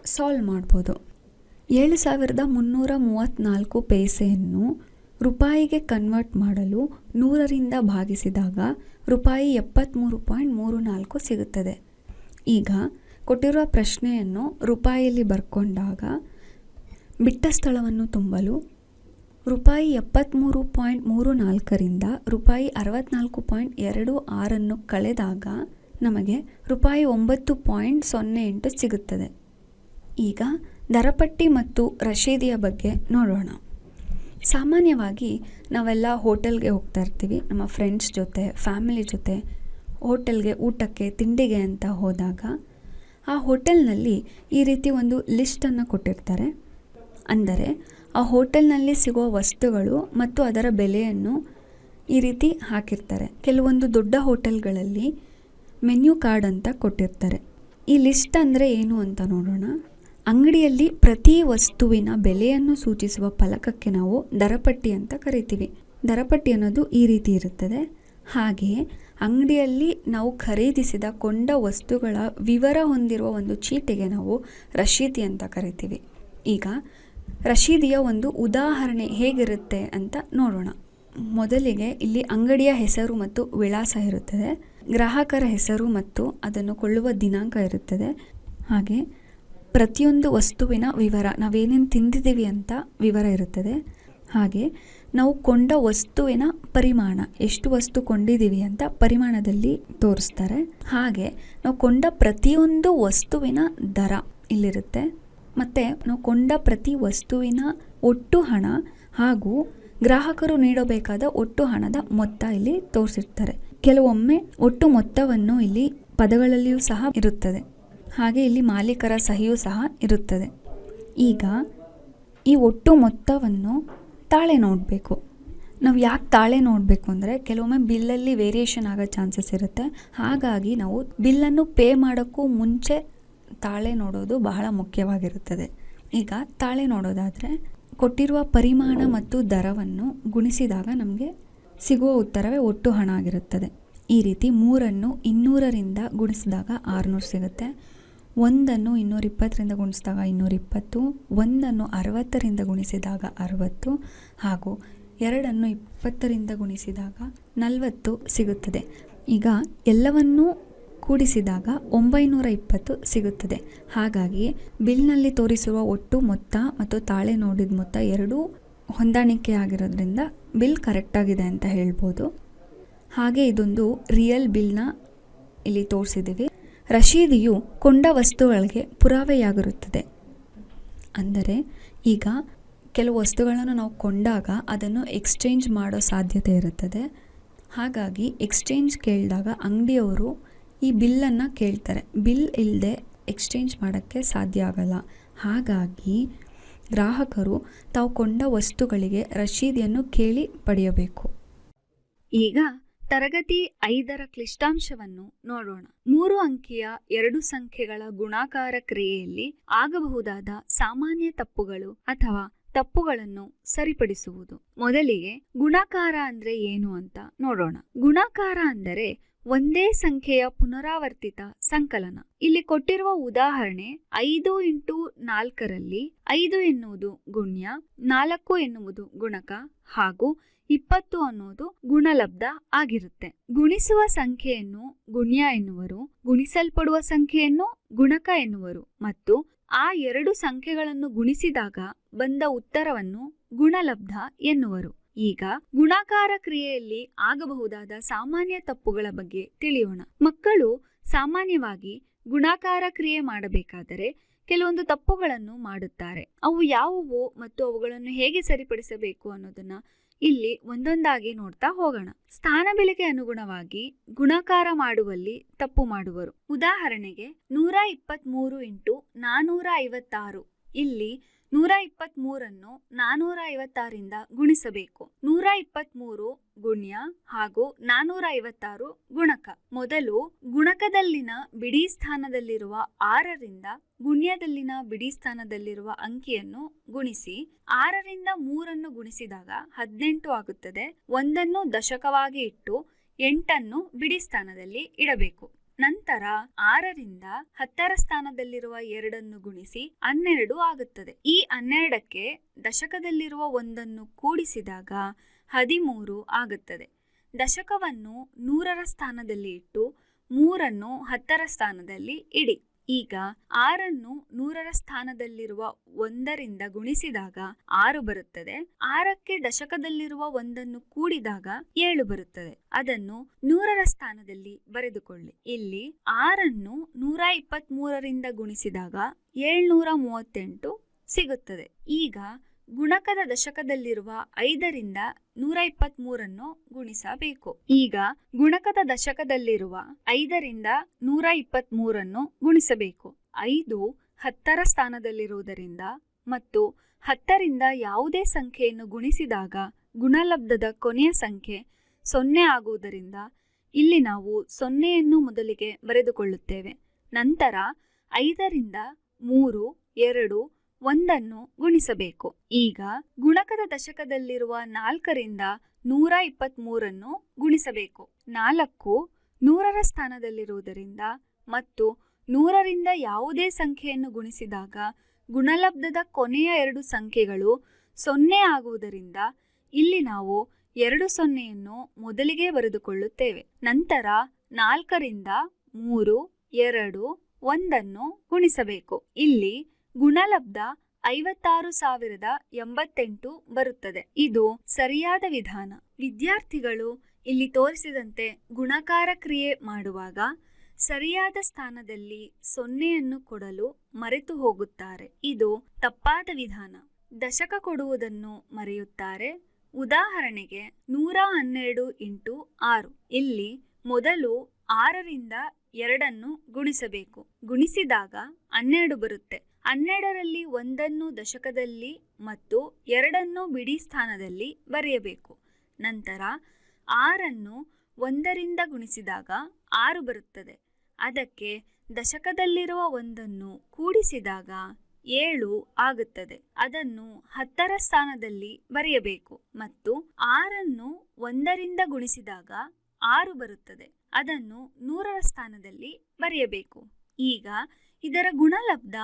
ಸಾಲ್ವ್ ಮಾಡ್ಬೋದು. 7334 ಪೈಸೆಯನ್ನು ರೂಪಾಯಿಗೆ ಕನ್ವರ್ಟ್ ಮಾಡಲು 100ರಿಂದ ಭಾಗಿಸಿದಾಗ ರೂಪಾಯಿ 73.34 ಸಿಗುತ್ತದೆ. ಈಗ ಕೊಟ್ಟಿರುವ ಪ್ರಶ್ನೆಯನ್ನು ರೂಪಾಯಿಯಲ್ಲಿ ಬರ್ಕೊಂಡಾಗ ಬಿಟ್ಟ ಸ್ಥಳವನ್ನು ತುಂಬಲು ರೂಪಾಯಿ 73.34ರಿಂದ ರೂಪಾಯಿ 64.26 ಕಳೆದಾಗ ನಮಗೆ ರೂಪಾಯಿ 9.08 ಸಿಗುತ್ತದೆ. ಈಗ ದರಪಟ್ಟಿ ಮತ್ತು ರಶೀದಿಯ ಬಗ್ಗೆ ನೋಡೋಣ. ಸಾಮಾನ್ಯವಾಗಿ ನಾವೆಲ್ಲ ಹೋಟೆಲ್ಗೆ ಹೋಗ್ತಾ ಇರ್ತೀವಿ, ನಮ್ಮ ಫ್ರೆಂಡ್ಸ್ ಜೊತೆ, ಫ್ಯಾಮಿಲಿ ಜೊತೆ ಹೋಟೆಲ್ಗೆ ಊಟಕ್ಕೆ ತಿಂಡಿಗೆ ಅಂತ ಹೋದಾಗ ಆ ಹೋಟೆಲ್ನಲ್ಲಿ ಈ ರೀತಿ ಒಂದು ಲಿಸ್ಟನ್ನು ಕೊಟ್ಟಿರ್ತಾರೆ. ಅಂದರೆ ಆ ಹೋಟೆಲ್ನಲ್ಲಿ ಸಿಗೋ ವಸ್ತುಗಳು ಮತ್ತು ಅದರ ಬೆಲೆಯನ್ನು ಈ ರೀತಿ ಹಾಕಿರ್ತಾರೆ. ಕೆಲವೊಂದು ದೊಡ್ಡ ಹೋಟೆಲ್ಗಳಲ್ಲಿ ಮೆನ್ಯೂ ಕಾರ್ಡ್ ಅಂತ ಕೊಟ್ಟಿರ್ತಾರೆ. ಈ ಲಿಸ್ಟ್ ಅಂದರೆ ಏನು ಅಂತ ನೋಡೋಣ. ಅಂಗಡಿಯಲ್ಲಿ ಪ್ರತಿ ವಸ್ತುವಿನ ಬೆಲೆಯನ್ನು ಸೂಚಿಸುವ ಫಲಕಕ್ಕೆ ನಾವು ದರಪಟ್ಟಿ ಅಂತ ಕರಿತೀವಿ. ದರಪಟ್ಟಿ ಅನ್ನೋದು ಈ ರೀತಿ ಇರುತ್ತದೆ. ಹಾಗೆಯೇ ಅಂಗಡಿಯಲ್ಲಿ ನಾವು ಖರೀದಿಸಿದ ಕೊಂಡ ವಸ್ತುಗಳ ವಿವರ ಹೊಂದಿರುವ ಒಂದು ಚೀಟಿಗೆ ನಾವು ರಶೀದಿ ಅಂತ ಕರಿತೀವಿ. ಈಗ ರಶೀದಿಯ ಒಂದು ಉದಾಹರಣೆ ಹೇಗಿರುತ್ತೆ ಅಂತ ನೋಡೋಣ. ಮೊದಲಿಗೆ ಇಲ್ಲಿ ಅಂಗಡಿಯ ಹೆಸರು ಮತ್ತು ವಿಳಾಸ ಇರುತ್ತದೆ, ಗ್ರಾಹಕರ ಹೆಸರು ಮತ್ತು ಅದನ್ನು ಕೊಳ್ಳುವ ದಿನಾಂಕ ಇರುತ್ತದೆ, ಹಾಗೆ ಪ್ರತಿಯೊಂದು ವಸ್ತುವಿನ ವಿವರ, ನಾವೇನೇನು ತಿಂದಿದ್ದೀವಿ ಅಂತ ವಿವರ ಇರುತ್ತದೆ, ಹಾಗೆ ನಾವು ಕೊಂಡ ವಸ್ತುವಿನ ಪರಿಮಾಣ, ಎಷ್ಟು ವಸ್ತು ಕೊಂಡಿದ್ದೀವಿ ಅಂತ ಪರಿಮಾಣದಲ್ಲಿ ತೋರಿಸ್ತಾರೆ. ಹಾಗೆ ನಾವು ಕೊಂಡ ಪ್ರತಿಯೊಂದು ವಸ್ತುವಿನ ದರ ಇಲ್ಲಿರುತ್ತೆ. ಮತ್ತು ನಾವು ಕೊಂಡ ಪ್ರತಿ ವಸ್ತುವಿನ ಒಟ್ಟು ಹಣ ಹಾಗೂ ಗ್ರಾಹಕರು ನೀಡಬೇಕಾದ ಒಟ್ಟು ಹಣದ ಮೊತ್ತ ಇಲ್ಲಿ ತೋರಿಸಿರ್ತಾರೆ. ಕೆಲವೊಮ್ಮೆ ಒಟ್ಟು ಮೊತ್ತವನ್ನು ಇಲ್ಲಿ ಪದಗಳಲ್ಲಿಯೂ ಸಹ ಇರುತ್ತದೆ. ಹಾಗೆ ಇಲ್ಲಿ ಮಾಲೀಕರ ಸಹಿಯೂ ಸಹ ಇರುತ್ತದೆ. ಈಗ ಈ ಒಟ್ಟು ಮೊತ್ತವನ್ನು ತಾಳೆ ನೋಡಬೇಕು. ನಾವು ಯಾಕೆ ತಾಳೆ ನೋಡಬೇಕು ಅಂದರೆ ಕೆಲವೊಮ್ಮೆ ಬಿಲ್ಲಲ್ಲಿ ವೇರಿಯೇಷನ್ ಆಗೋ ಚಾನ್ಸಸ್ ಇರುತ್ತೆ. ಹಾಗಾಗಿ ನಾವು ಬಿಲ್ಲನ್ನು ಪೇ ಮಾಡೋಕ್ಕೂ ಮುಂಚೆ ತಾಳೆ ನೋಡೋದು ಬಹಳ ಮುಖ್ಯವಾಗಿರುತ್ತದೆ. ಈಗ ತಾಳೆ ನೋಡೋದಾದರೆ ಕೊಟ್ಟಿರುವ ಪರಿಮಾಣ ಮತ್ತು ದರವನ್ನು ಗುಣಿಸಿದಾಗ ನಮಗೆ ಸಿಗುವ ಉತ್ತರವೇ ಒಟ್ಟು ಹಣ ಆಗಿರುತ್ತದೆ. ಈ ರೀತಿ 3ಅನ್ನು 200ರಿಂದ ಗುಣಿಸಿದಾಗ 600 ಸಿಗುತ್ತೆ. 1ಅನ್ನು 220ರಿಂದ ಗುಣಿಸಿದಾಗ 220, 1ಅನ್ನು 60ರಿಂದ ಗುಣಿಸಿದಾಗ 60 ಹಾಗೂ 2ಅನ್ನು 20ರಿಂದ ಗುಣಿಸಿದಾಗ 40 ಸಿಗುತ್ತದೆ. ಈಗ ಎಲ್ಲವನ್ನೂ ಕೂಡಿಸಿದಾಗ 920 ಸಿಗುತ್ತದೆ. ಹಾಗಾಗಿ ಬಿಲ್ನಲ್ಲಿ ತೋರಿಸಿರುವ ಒಟ್ಟು ಮೊತ್ತ ಮತ್ತು ತಾಳೆ ನೋಡಿದ ಮೊತ್ತ ಎರಡೂ ಹೊಂದಾಣಿಕೆ ಆಗಿರೋದ್ರಿಂದ ಬಿಲ್ ಕರೆಕ್ಟಾಗಿದೆ ಅಂತ ಹೇಳ್ಬೋದು. ಹಾಗೆ ಇದೊಂದು ರಿಯಲ್ ಬಿಲ್ನ ಇಲ್ಲಿ ತೋರಿಸಿದ್ದೀವಿ. ರಶೀದಿಯು ಕೊಂಡ ವಸ್ತುಗಳಿಗೆ ಪುರಾವೆಯಾಗಿರುತ್ತದೆ. ಅಂದರೆ ಈಗ ಕೆಲವು ವಸ್ತುಗಳನ್ನು ನಾವು ಕೊಂಡಾಗ ಅದನ್ನು ಎಕ್ಸ್ಚೇಂಜ್ ಮಾಡೋ ಸಾಧ್ಯತೆ ಇರುತ್ತದೆ. ಹಾಗಾಗಿ ಎಕ್ಸ್ಚೇಂಜ್ ಕೇಳಿದಾಗ ಅಂಗಡಿಯವರು ಈ ಬಿಲ್ಲನ್ನು ಕೇಳ್ತಾರೆ. ಬಿಲ್ ಇಲ್ಲದೆ ಎಕ್ಸ್ಚೇಂಜ್ ಮಾಡೋಕ್ಕೆ ಸಾಧ್ಯ ಆಗಲ್ಲ. ಹಾಗಾಗಿ ಗ್ರಾಹಕರು ತಾವು ಕೊಂಡ ವಸ್ತುಗಳಿಗೆ ರಶೀದಿಯನ್ನು ಕೇಳಿ ಪಡೆಯಬೇಕು. ಈಗ ತರಗತಿ 5ರ ಕ್ಲಿಷ್ಟಾಂಶವನ್ನು ನೋಡೋಣ. 3 ಅಂಕಿಯ 2 ಸಂಖ್ಯೆಗಳ ಗುಣಾಕಾರ ಕ್ರಿಯೆಯಲ್ಲಿ ಆಗಬಹುದಾದ ಸಾಮಾನ್ಯ ತಪ್ಪುಗಳು ಅಥವಾ ತಪ್ಪುಗಳನ್ನು ಸರಿಪಡಿಸುವುದು. ಮೊದಲಿಗೆ ಗುಣಾಕಾರ ಅಂದ್ರೆ ಏನು ಅಂತ ನೋಡೋಣ. ಗುಣಾಕಾರ ಅಂದರೆ ಒಂದೇ ಸಂಖ್ಯೆಯ ಪುನರಾವರ್ತಿತ ಸಂಕಲನ. ಇಲ್ಲಿ ಕೊಟ್ಟಿರುವ ಉದಾಹರಣೆ 5 × 4ರಲ್ಲಿ 5 ಎನ್ನುವುದು ಗುಣ್ಯ, 4 ಎನ್ನುವುದು ಗುಣಕ ಹಾಗೂ 20 ಅನ್ನೋದು ಗುಣಲಬ್ಧ ಆಗಿರುತ್ತೆ. ಗುಣಿಸುವ ಸಂಖ್ಯೆಯನ್ನು ಗುಣ್ಯ ಎನ್ನುವರು, ಗುಣಿಸಲ್ಪಡುವ ಸಂಖ್ಯೆಯನ್ನು ಗುಣಕ ಎನ್ನುವರು ಮತ್ತು ಆ 2 ಸಂಖ್ಯೆಗಳನ್ನು ಗುಣಿಸಿದಾಗ ಬಂದ ಉತ್ತರವನ್ನು ಗುಣಲಬ್ಧ ಎನ್ನುವರು. ಈಗ ಗುಣಾಕಾರ ಕ್ರಿಯೆಯಲ್ಲಿ ಆಗಬಹುದಾದ ಸಾಮಾನ್ಯ ತಪ್ಪುಗಳ ಬಗ್ಗೆ ತಿಳಿಯೋಣ. ಮಕ್ಕಳು ಸಾಮಾನ್ಯವಾಗಿ ಗುಣಾಕಾರ ಕ್ರಿಯೆ ಮಾಡಬೇಕಾದರೆ ಕೆಲವೊಂದು ತಪ್ಪುಗಳನ್ನು ಮಾಡುತ್ತಾರೆ. ಅವು ಯಾವುವು ಮತ್ತು ಅವುಗಳನ್ನು ಹೇಗೆ ಸರಿಪಡಿಸಬೇಕು ಅನ್ನೋದನ್ನ ಇಲ್ಲಿ ಒಂದೊಂದಾಗಿ ನೋಡ್ತಾ ಹೋಗೋಣ. ಸ್ಥಾನ ಬೆಲೆಗೆ ಅನುಗುಣವಾಗಿ ಗುಣಾಕಾರ ಮಾಡುವಲ್ಲಿ ತಪ್ಪು ಮಾಡುವರು. ಉದಾಹರಣೆಗೆ 123 × 456. ಇಲ್ಲಿ 123ಅನ್ನು 456ರಿಂದ ಗುಣಿಸಬೇಕು. 123 ಗುಣ್ಯ ಹಾಗೂ 456 ಗುಣಕ. ಮೊದಲು ಗುಣಕದಲ್ಲಿನ ಬಿಡಿ ಸ್ಥಾನದಲ್ಲಿರುವ 6ರಿಂದ ಗುಣ್ಯದಲ್ಲಿನ ಬಿಡಿ ಸ್ಥಾನದಲ್ಲಿರುವ ಅಂಕಿಯನ್ನು ಗುಣಿಸಿ 6ರಿಂದ 3ಅನ್ನು ಗುಣಿಸಿದಾಗ 18 ಆಗುತ್ತದೆ. 1ಅನ್ನು ದಶಕವಾಗಿ ಇಟ್ಟು 8ಅನ್ನು ಬಿಡಿ ಸ್ಥಾನದಲ್ಲಿ ಇಡಬೇಕು. ನಂತರ 6ರಿಂದ 10ರ ಸ್ಥಾನದಲ್ಲಿರುವ 2ಅನ್ನು ಗುಣಿಸಿ 12 ಆಗುತ್ತದೆ. ಈ 12ಕ್ಕೆ ದಶಕದಲ್ಲಿರುವ 1ಅನ್ನು ಕೂಡಿಸಿದಾಗ 13 ಆಗುತ್ತದೆ. ದಶಕವನ್ನು 100ರ ಸ್ಥಾನದಲ್ಲಿ ಇಟ್ಟು 3ಅನ್ನು 10ರ ಸ್ಥಾನದಲ್ಲಿ ಇಡಿ. ಈಗ 6ಅನ್ನು 100ರ ಸ್ಥಾನದಲ್ಲಿರುವ 1ರಿಂದ ಗುಣಿಸಿದಾಗ 6 ಬರುತ್ತದೆ. 6ಕ್ಕೆ ದಶಕದಲ್ಲಿರುವ 1ಅನ್ನು ಕೂಡಿದಾಗ 7 ಬರುತ್ತದೆ. ಅದನ್ನು 100ರ ಸ್ಥಾನದಲ್ಲಿ ಬರೆದುಕೊಳ್ಳಿ. ಇಲ್ಲಿ 6ಅನ್ನು 123ರಿಂದ ಗುಣಿಸಿದಾಗ 738 ಸಿಗುತ್ತದೆ. ಈಗ ಗುಣಕದ ದಶಕದಲ್ಲಿರುವ 5ರಿಂದ 123ಅನ್ನು ಗುಣಿಸಬೇಕು. ಈಗ ಗುಣಕದ ದಶಕದಲ್ಲಿರುವ 5ರಿಂದ 123ಅನ್ನು ಗುಣಿಸಬೇಕು. 5 10ರ ಸ್ಥಾನದಲ್ಲಿರುವುದರಿಂದ ಮತ್ತು 10ರಿಂದ ಯಾವುದೇ ಸಂಖ್ಯೆಯನ್ನು ಗುಣಿಸಿದಾಗ ಗುಣಲಬ್ಧದ ಕೊನೆಯ ಸಂಖ್ಯೆ 0 ಆಗುವುದರಿಂದ ಇಲ್ಲಿ ನಾವು 0ಯನ್ನು ಮೊದಲಿಗೆ ಬರೆದುಕೊಳ್ಳುತ್ತೇವೆ. ನಂತರ 5ರಿಂದ 3, 2, 1ಅನ್ನು ಗುಣಿಸಬೇಕು. ಈಗ ಗುಣಕದ ದಶಕದಲ್ಲಿರುವ 4ರಿಂದ 123ಅನ್ನು ಗುಣಿಸಬೇಕು. 4 100ರ ಸ್ಥಾನದಲ್ಲಿರುವುದರಿಂದ ಮತ್ತು 100ರಿಂದ ಯಾವುದೇ ಸಂಖ್ಯೆಯನ್ನು ಗುಣಿಸಿದಾಗ ಗುಣಲಬ್ಧದ ಕೊನೆಯ 2 ಸಂಖ್ಯೆಗಳು 0 ಆಗುವುದರಿಂದ ಇಲ್ಲಿ ನಾವು 2 0ಯನ್ನು ಮೊದಲಿಗೆ ಬರೆದುಕೊಳ್ಳುತ್ತೇವೆ. ನಂತರ 4ರಿಂದ 3, 2, 1ಅನ್ನು ಗುಣಿಸಬೇಕು. ಇಲ್ಲಿ ಗುಣಲಬ್ಧ 56,088 ಬರುತ್ತದೆ. ಇದು ಸರಿಯಾದ ವಿಧಾನ. ವಿದ್ಯಾರ್ಥಿಗಳು ಇಲ್ಲಿ ತೋರಿಸಿದಂತೆ ಗುಣಾಕಾರ ಕ್ರಿಯೆ ಮಾಡುವಾಗ ಸರಿಯಾದ ಸ್ಥಾನದಲ್ಲಿ 0ಯನ್ನು ಕೊಡಲು ಮರೆತು ಹೋಗುತ್ತಾರೆ. ಇದು ತಪ್ಪಾದ ವಿಧಾನ. ದಶಕ ಕೊಡುವುದನ್ನು ಮರೆಯುತ್ತಾರೆ. ಉದಾಹರಣೆಗೆ 112 × 6. ಇಲ್ಲಿ ಮೊದಲು 6ರಿಂದ 2ನ್ನು ಗುಣಿಸಬೇಕು. ಗುಣಿಸಿದಾಗ 12 ಬರುತ್ತೆ. 12ರಲ್ಲಿ 1ನ್ನು ದಶಕದಲ್ಲಿ ಮತ್ತು 2ನ್ನು ಬಿಡಿ ಸ್ಥಾನದಲ್ಲಿ ಬರೆಯಬೇಕು. ನಂತರ 6ನ್ನು 1ರಿಂದ ಗುಣಿಸಿದಾಗ 6 ಬರುತ್ತದೆ. ಅದಕ್ಕೆ ದಶಕದಲ್ಲಿರುವ 1ನ್ನು ಕೂಡಿಸಿದಾಗ 7 ಆಗುತ್ತದೆ. ಅದನ್ನು 10ರ ಸ್ಥಾನದಲ್ಲಿ ಬರೆಯಬೇಕು ಮತ್ತು 6ನ್ನು 1ರಿಂದ ಗುಣಿಸಿದಾಗ 6 ಬರುತ್ತದೆ. ಅದನ್ನು 100ರ ಸ್ಥಾನದಲ್ಲಿ ಬರೆಯಬೇಕು. ಈಗ ಇದರ ಗುಣಲಬ್ಧ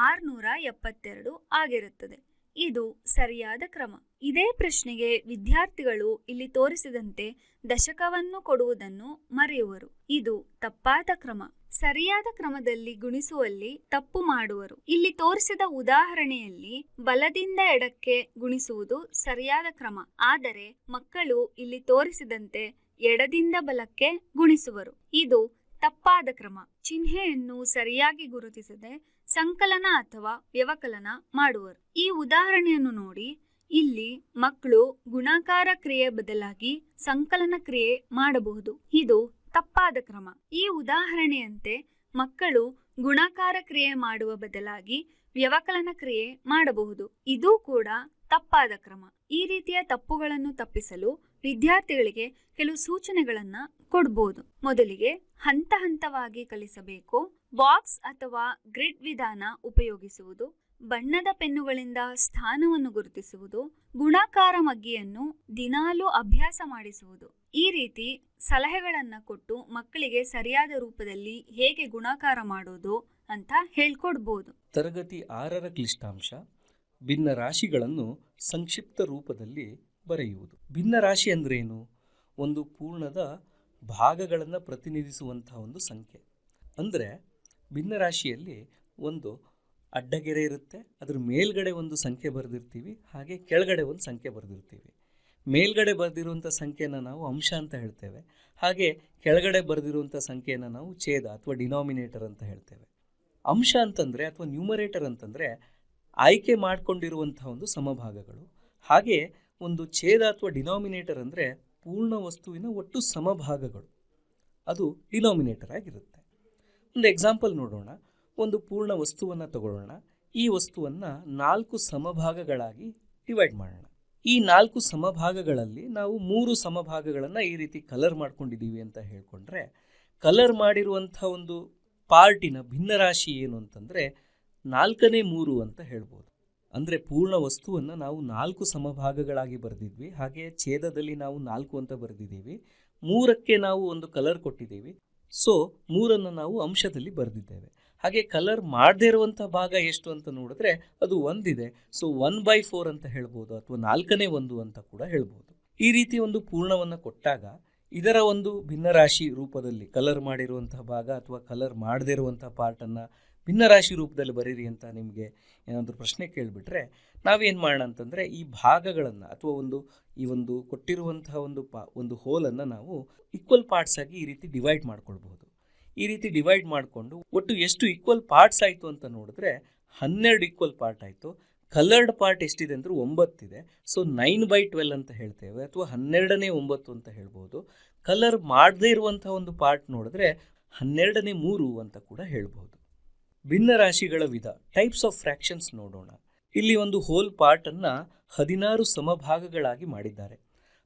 672 ಆಗಿರುತ್ತದೆ. ಇದು ಸರಿಯಾದ ಕ್ರಮ. ಇದೇ ಪ್ರಶ್ನೆಗೆ ವಿದ್ಯಾರ್ಥಿಗಳು ಇಲ್ಲಿ ತೋರಿಸಿದಂತೆ ದಶಕವನ್ನು ಕೊಡುವುದನ್ನು ಮರೆಯುವರು. ಇದು ತಪ್ಪಾದ ಕ್ರಮ. ಸರಿಯಾದ ಕ್ರಮದಲ್ಲಿ ಗುಣಿಸುವಲ್ಲಿ ತಪ್ಪು ಮಾಡುವರು. ಇಲ್ಲಿ ತೋರಿಸಿದ ಉದಾಹರಣೆಯಲ್ಲಿ ಬಲದಿಂದ ಎಡಕ್ಕೆ ಗುಣಿಸುವುದು ಸರಿಯಾದ ಕ್ರಮ. ಆದರೆ ಮಕ್ಕಳು ಇಲ್ಲಿ ತೋರಿಸಿದಂತೆ ಎಡದಿಂದ ಬಲಕ್ಕೆ ಗುಣಿಸುವರು. ಇದು ತಪ್ಪಾದ ಕ್ರಮ. ಚಿಹ್ನೆಯನ್ನು ಸರಿಯಾಗಿ ಗುರುತಿಸದೆ ಸಂಕಲನ ಅಥವಾ ವ್ಯವಕಲನ ಮಾಡುವರು. ಈ ಉದಾಹರಣೆಯನ್ನು ನೋಡಿ. ಇಲ್ಲಿ ಮಕ್ಕಳು ಗುಣಾಕಾರ ಕ್ರಿಯೆ ಬದಲಾಗಿ ಸಂಕಲನ ಕ್ರಿಯೆ ಮಾಡಬಹುದು. ಇದು ತಪ್ಪಾದ ಕ್ರಮ. ಈ ಉದಾಹರಣೆಯಂತೆ ಮಕ್ಕಳು ಗುಣಾಕಾರ ಕ್ರಿಯೆ ಮಾಡುವ ಬದಲಾಗಿ ವ್ಯವಕಲನ ಕ್ರಿಯೆ ಮಾಡಬಹುದು. ಇದು ಕೂಡ ತಪ್ಪಾದ ಕ್ರಮ. ಈ ರೀತಿಯ ತಪ್ಪುಗಳನ್ನು ತಪ್ಪಿಸಲು ವಿದ್ಯಾರ್ಥಿಗಳಿಗೆ ಕೆಲವು ಸೂಚನೆಗಳನ್ನ ಕೊಡಬಹುದು. ಮೊದಲಿಗೆ ಹಂತ ಹಂತವಾಗಿ ಕಲಿಸಬೇಕು. ಬಾಕ್ಸ್ ಅಥವಾ ಗ್ರಿಡ್ ವಿಧಾನ ಉಪಯೋಗಿಸುವುದು, ಬಣ್ಣದ ಪೆನ್ನುಗಳಿಂದ ಸ್ಥಾನವನ್ನು ಗುರುತಿಸುವುದು, ಗುಣಾಕಾರ ಮಗ್ಗಿಯನ್ನು ದಿನಾಲೂ ಅಭ್ಯಾಸ ಮಾಡಿಸುವುದು. ಈ ರೀತಿ ಸಲಹೆಗಳನ್ನು ಕೊಟ್ಟು ಮಕ್ಕಳಿಗೆ ಸರಿಯಾದ ರೂಪದಲ್ಲಿ ಹೇಗೆ ಗುಣಾಕಾರ ಮಾಡೋದು ಅಂತ ಹೇಳ್ಕೊಡ್ಬೋದು. ತರಗತಿ 6ರ ಕ್ಲಿಷ್ಟಾಂಶ ಭಿನ್ನ ರಾಶಿಗಳನ್ನು ಸಂಕ್ಷಿಪ್ತ ರೂಪದಲ್ಲಿ ಬರೆಯುವುದು. ಭಿನ್ನ ರಾಶಿ ಅಂದ್ರೇನು? ಒಂದು ಪೂರ್ಣದ ಭಾಗಗಳನ್ನು ಪ್ರತಿನಿಧಿಸುವಂತಹ ಒಂದು ಸಂಖ್ಯೆ. ಅಂದರೆ ಭಿನ್ನ ರಾಶಿಯಲ್ಲಿ ಒಂದು ಅಡ್ಡಗೆರೆ ಇರುತ್ತೆ, ಅದ್ರ ಮೇಲ್ಗಡೆ ಒಂದು ಸಂಖ್ಯೆ ಬರೆದಿರ್ತೀವಿ, ಹಾಗೆ ಕೆಳಗಡೆ ಒಂದು ಸಂಖ್ಯೆ ಬರೆದಿರ್ತೀವಿ. ಮೇಲ್ಗಡೆ ಬರೆದಿರುವಂಥ ಸಂಖ್ಯೆನ ನಾವು ಅಂಶ ಅಂತ ಹೇಳ್ತೇವೆ, ಹಾಗೆ ಕೆಳಗಡೆ ಬರೆದಿರುವಂಥ ಸಂಖ್ಯೆಯನ್ನು ನಾವು ಛೇದ ಅಥವಾ ಡಿನಾಮಿನೇಟರ್ ಅಂತ ಹೇಳ್ತೇವೆ. ಅಂಶ ಅಂತಂದರೆ ಅಥವಾ ನ್ಯೂಮರೇಟರ್ ಅಂತಂದರೆ ಆಯ್ಕೆ ಮಾಡಿಕೊಂಡಿರುವಂಥ ಒಂದು ಸಮಭಾಗಗಳು. ಹಾಗೆ ಒಂದು ಛೇದ ಅಥವಾ ಡಿನಾಮಿನೇಟರ್ ಅಂದರೆ ಪೂರ್ಣ ವಸ್ತುವಿನ ಒಟ್ಟು ಸಮಭಾಗಗಳು, ಅದು ಡಿನಾಮಿನೇಟರ್ ಆಗಿರುತ್ತೆ. ಒಂದು ಎಕ್ಸಾಂಪಲ್ ನೋಡೋಣ. ಒಂದು ಪೂರ್ಣ ವಸ್ತುವನ್ನು ತಗೊಳ್ಳೋಣ. ಈ ವಸ್ತುವನ್ನು 4 ಸಮಭಾಗಗಳಾಗಿ ಡಿವೈಡ್ ಮಾಡೋಣ. ಈ 4 ಸಮಭಾಗಗಳಲ್ಲಿ ನಾವು 3 ಸಮಭಾಗಗಳನ್ನು ಈ ರೀತಿ ಕಲರ್ ಮಾಡ್ಕೊಂಡಿದ್ದೀವಿ ಅಂತ ಹೇಳ್ಕೊಂಡ್ರೆ, ಕಲರ್ ಮಾಡಿರುವಂಥ ಒಂದು ಪಾರ್ಟಿನ ಭಿನ್ನರಾಶಿ ಏನು ಅಂತಂದರೆ 4ನೇ 3 ಅಂತ ಹೇಳ್ಬೋದು. ಅಂದರೆ ಪೂರ್ಣ ವಸ್ತುವನ್ನು ನಾವು 4 ಸಮಭಾಗಗಳಾಗಿ ಬರೆದಿದ್ವಿ, ಹಾಗೆ ಛೇದದಲ್ಲಿ ನಾವು 4 ಅಂತ ಬರೆದಿದ್ದೀವಿ, 3ಕ್ಕೆ ನಾವು ಒಂದು ಕಲರ್ ಕೊಟ್ಟಿದ್ದೀವಿ, ಸೊ 3ಅನ್ನು ನಾವು ಅಂಶದಲ್ಲಿ ಬರೆದಿದ್ದೇವೆ. ಹಾಗೆ ಕಲರ್ ಮಾಡದೇ ಇರುವಂಥ ಭಾಗ ಎಷ್ಟು ಅಂತ ನೋಡಿದ್ರೆ ಅದು 1 ಇದೆ, ಸೊ 1/4 ಅಂತ ಹೇಳ್ಬೋದು, ಅಥವಾ 4ನೇ 1 ಅಂತ ಕೂಡ ಹೇಳ್ಬೋದು. ಈ ರೀತಿ ಒಂದು ಪೂರ್ಣವನ್ನು ಕೊಟ್ಟಾಗ ಇದರ ಒಂದು ಭಿನ್ನರಾಶಿ ರೂಪದಲ್ಲಿ ಕಲರ್ ಮಾಡಿರುವಂತಹ ಭಾಗ ಅಥವಾ ಕಲರ್ ಮಾಡದೇ ಇರುವಂಥ ಪಾರ್ಟನ್ನು ಭಿನ್ನರಾಶಿ ರೂಪದಲ್ಲಿ ಬರೀರಿ ಅಂತ ನಿಮಗೆ ಏನಾದರೂ ಪ್ರಶ್ನೆ ಕೇಳಿಬಿಟ್ರೆ ನಾವೇನು ಮಾಡೋಣ ಅಂತಂದರೆ, ಈ ಭಾಗಗಳನ್ನು ಅಥವಾ ಈ ಒಂದು ಕೊಟ್ಟಿರುವಂತಹ ಒಂದು ಹೋಲನ್ನು ನಾವು ಈಕ್ವಲ್ ಪಾರ್ಟ್ಸ್ ಆಗಿ ಈ ರೀತಿ ಡಿವೈಡ್ ಮಾಡ್ಕೊಳ್ಬಹುದು. ಈ ರೀತಿ ಡಿವೈಡ್ ಮಾಡಿಕೊಂಡು ಒಟ್ಟು ಎಷ್ಟು ಈಕ್ವಲ್ ಪಾರ್ಟ್ಸ್ ಆಯಿತು ಅಂತ ನೋಡಿದ್ರೆ 12 ಈಕ್ವಲ್ ಪಾರ್ಟ್ ಆಯಿತು. ಕಲರ್ಡ್ ಪಾರ್ಟ್ ಎಷ್ಟಿದೆ ಅಂದರೆ 9 ಇದೆ, ಸೊ 9/12 ಅಂತ ಹೇಳ್ತೇವೆ, ಅಥವಾ 12ನೇ 9 ಅಂತ ಹೇಳ್ಬೋದು. ಕಲರ್ ಮಾಡದೇ ಇರುವಂಥ ಒಂದು ಪಾರ್ಟ್ ನೋಡಿದ್ರೆ 12ನೇ 3 ಅಂತ ಕೂಡ ಹೇಳ್ಬೋದು. ಭಿನ್ನ ರಾಶಿಗಳ ವಿಧ, ಟೈಪ್ಸ್ ಆಫ್ ಫ್ರ್ಯಾಕ್ಷನ್ಸ್ ನೋಡೋಣ. ಇಲ್ಲಿ ಒಂದು ಹೋಲ್ ಪಾರ್ಟನ್ನು 16 ಸಮಭಾಗಗಳಾಗಿ ಮಾಡಿದ್ದಾರೆ,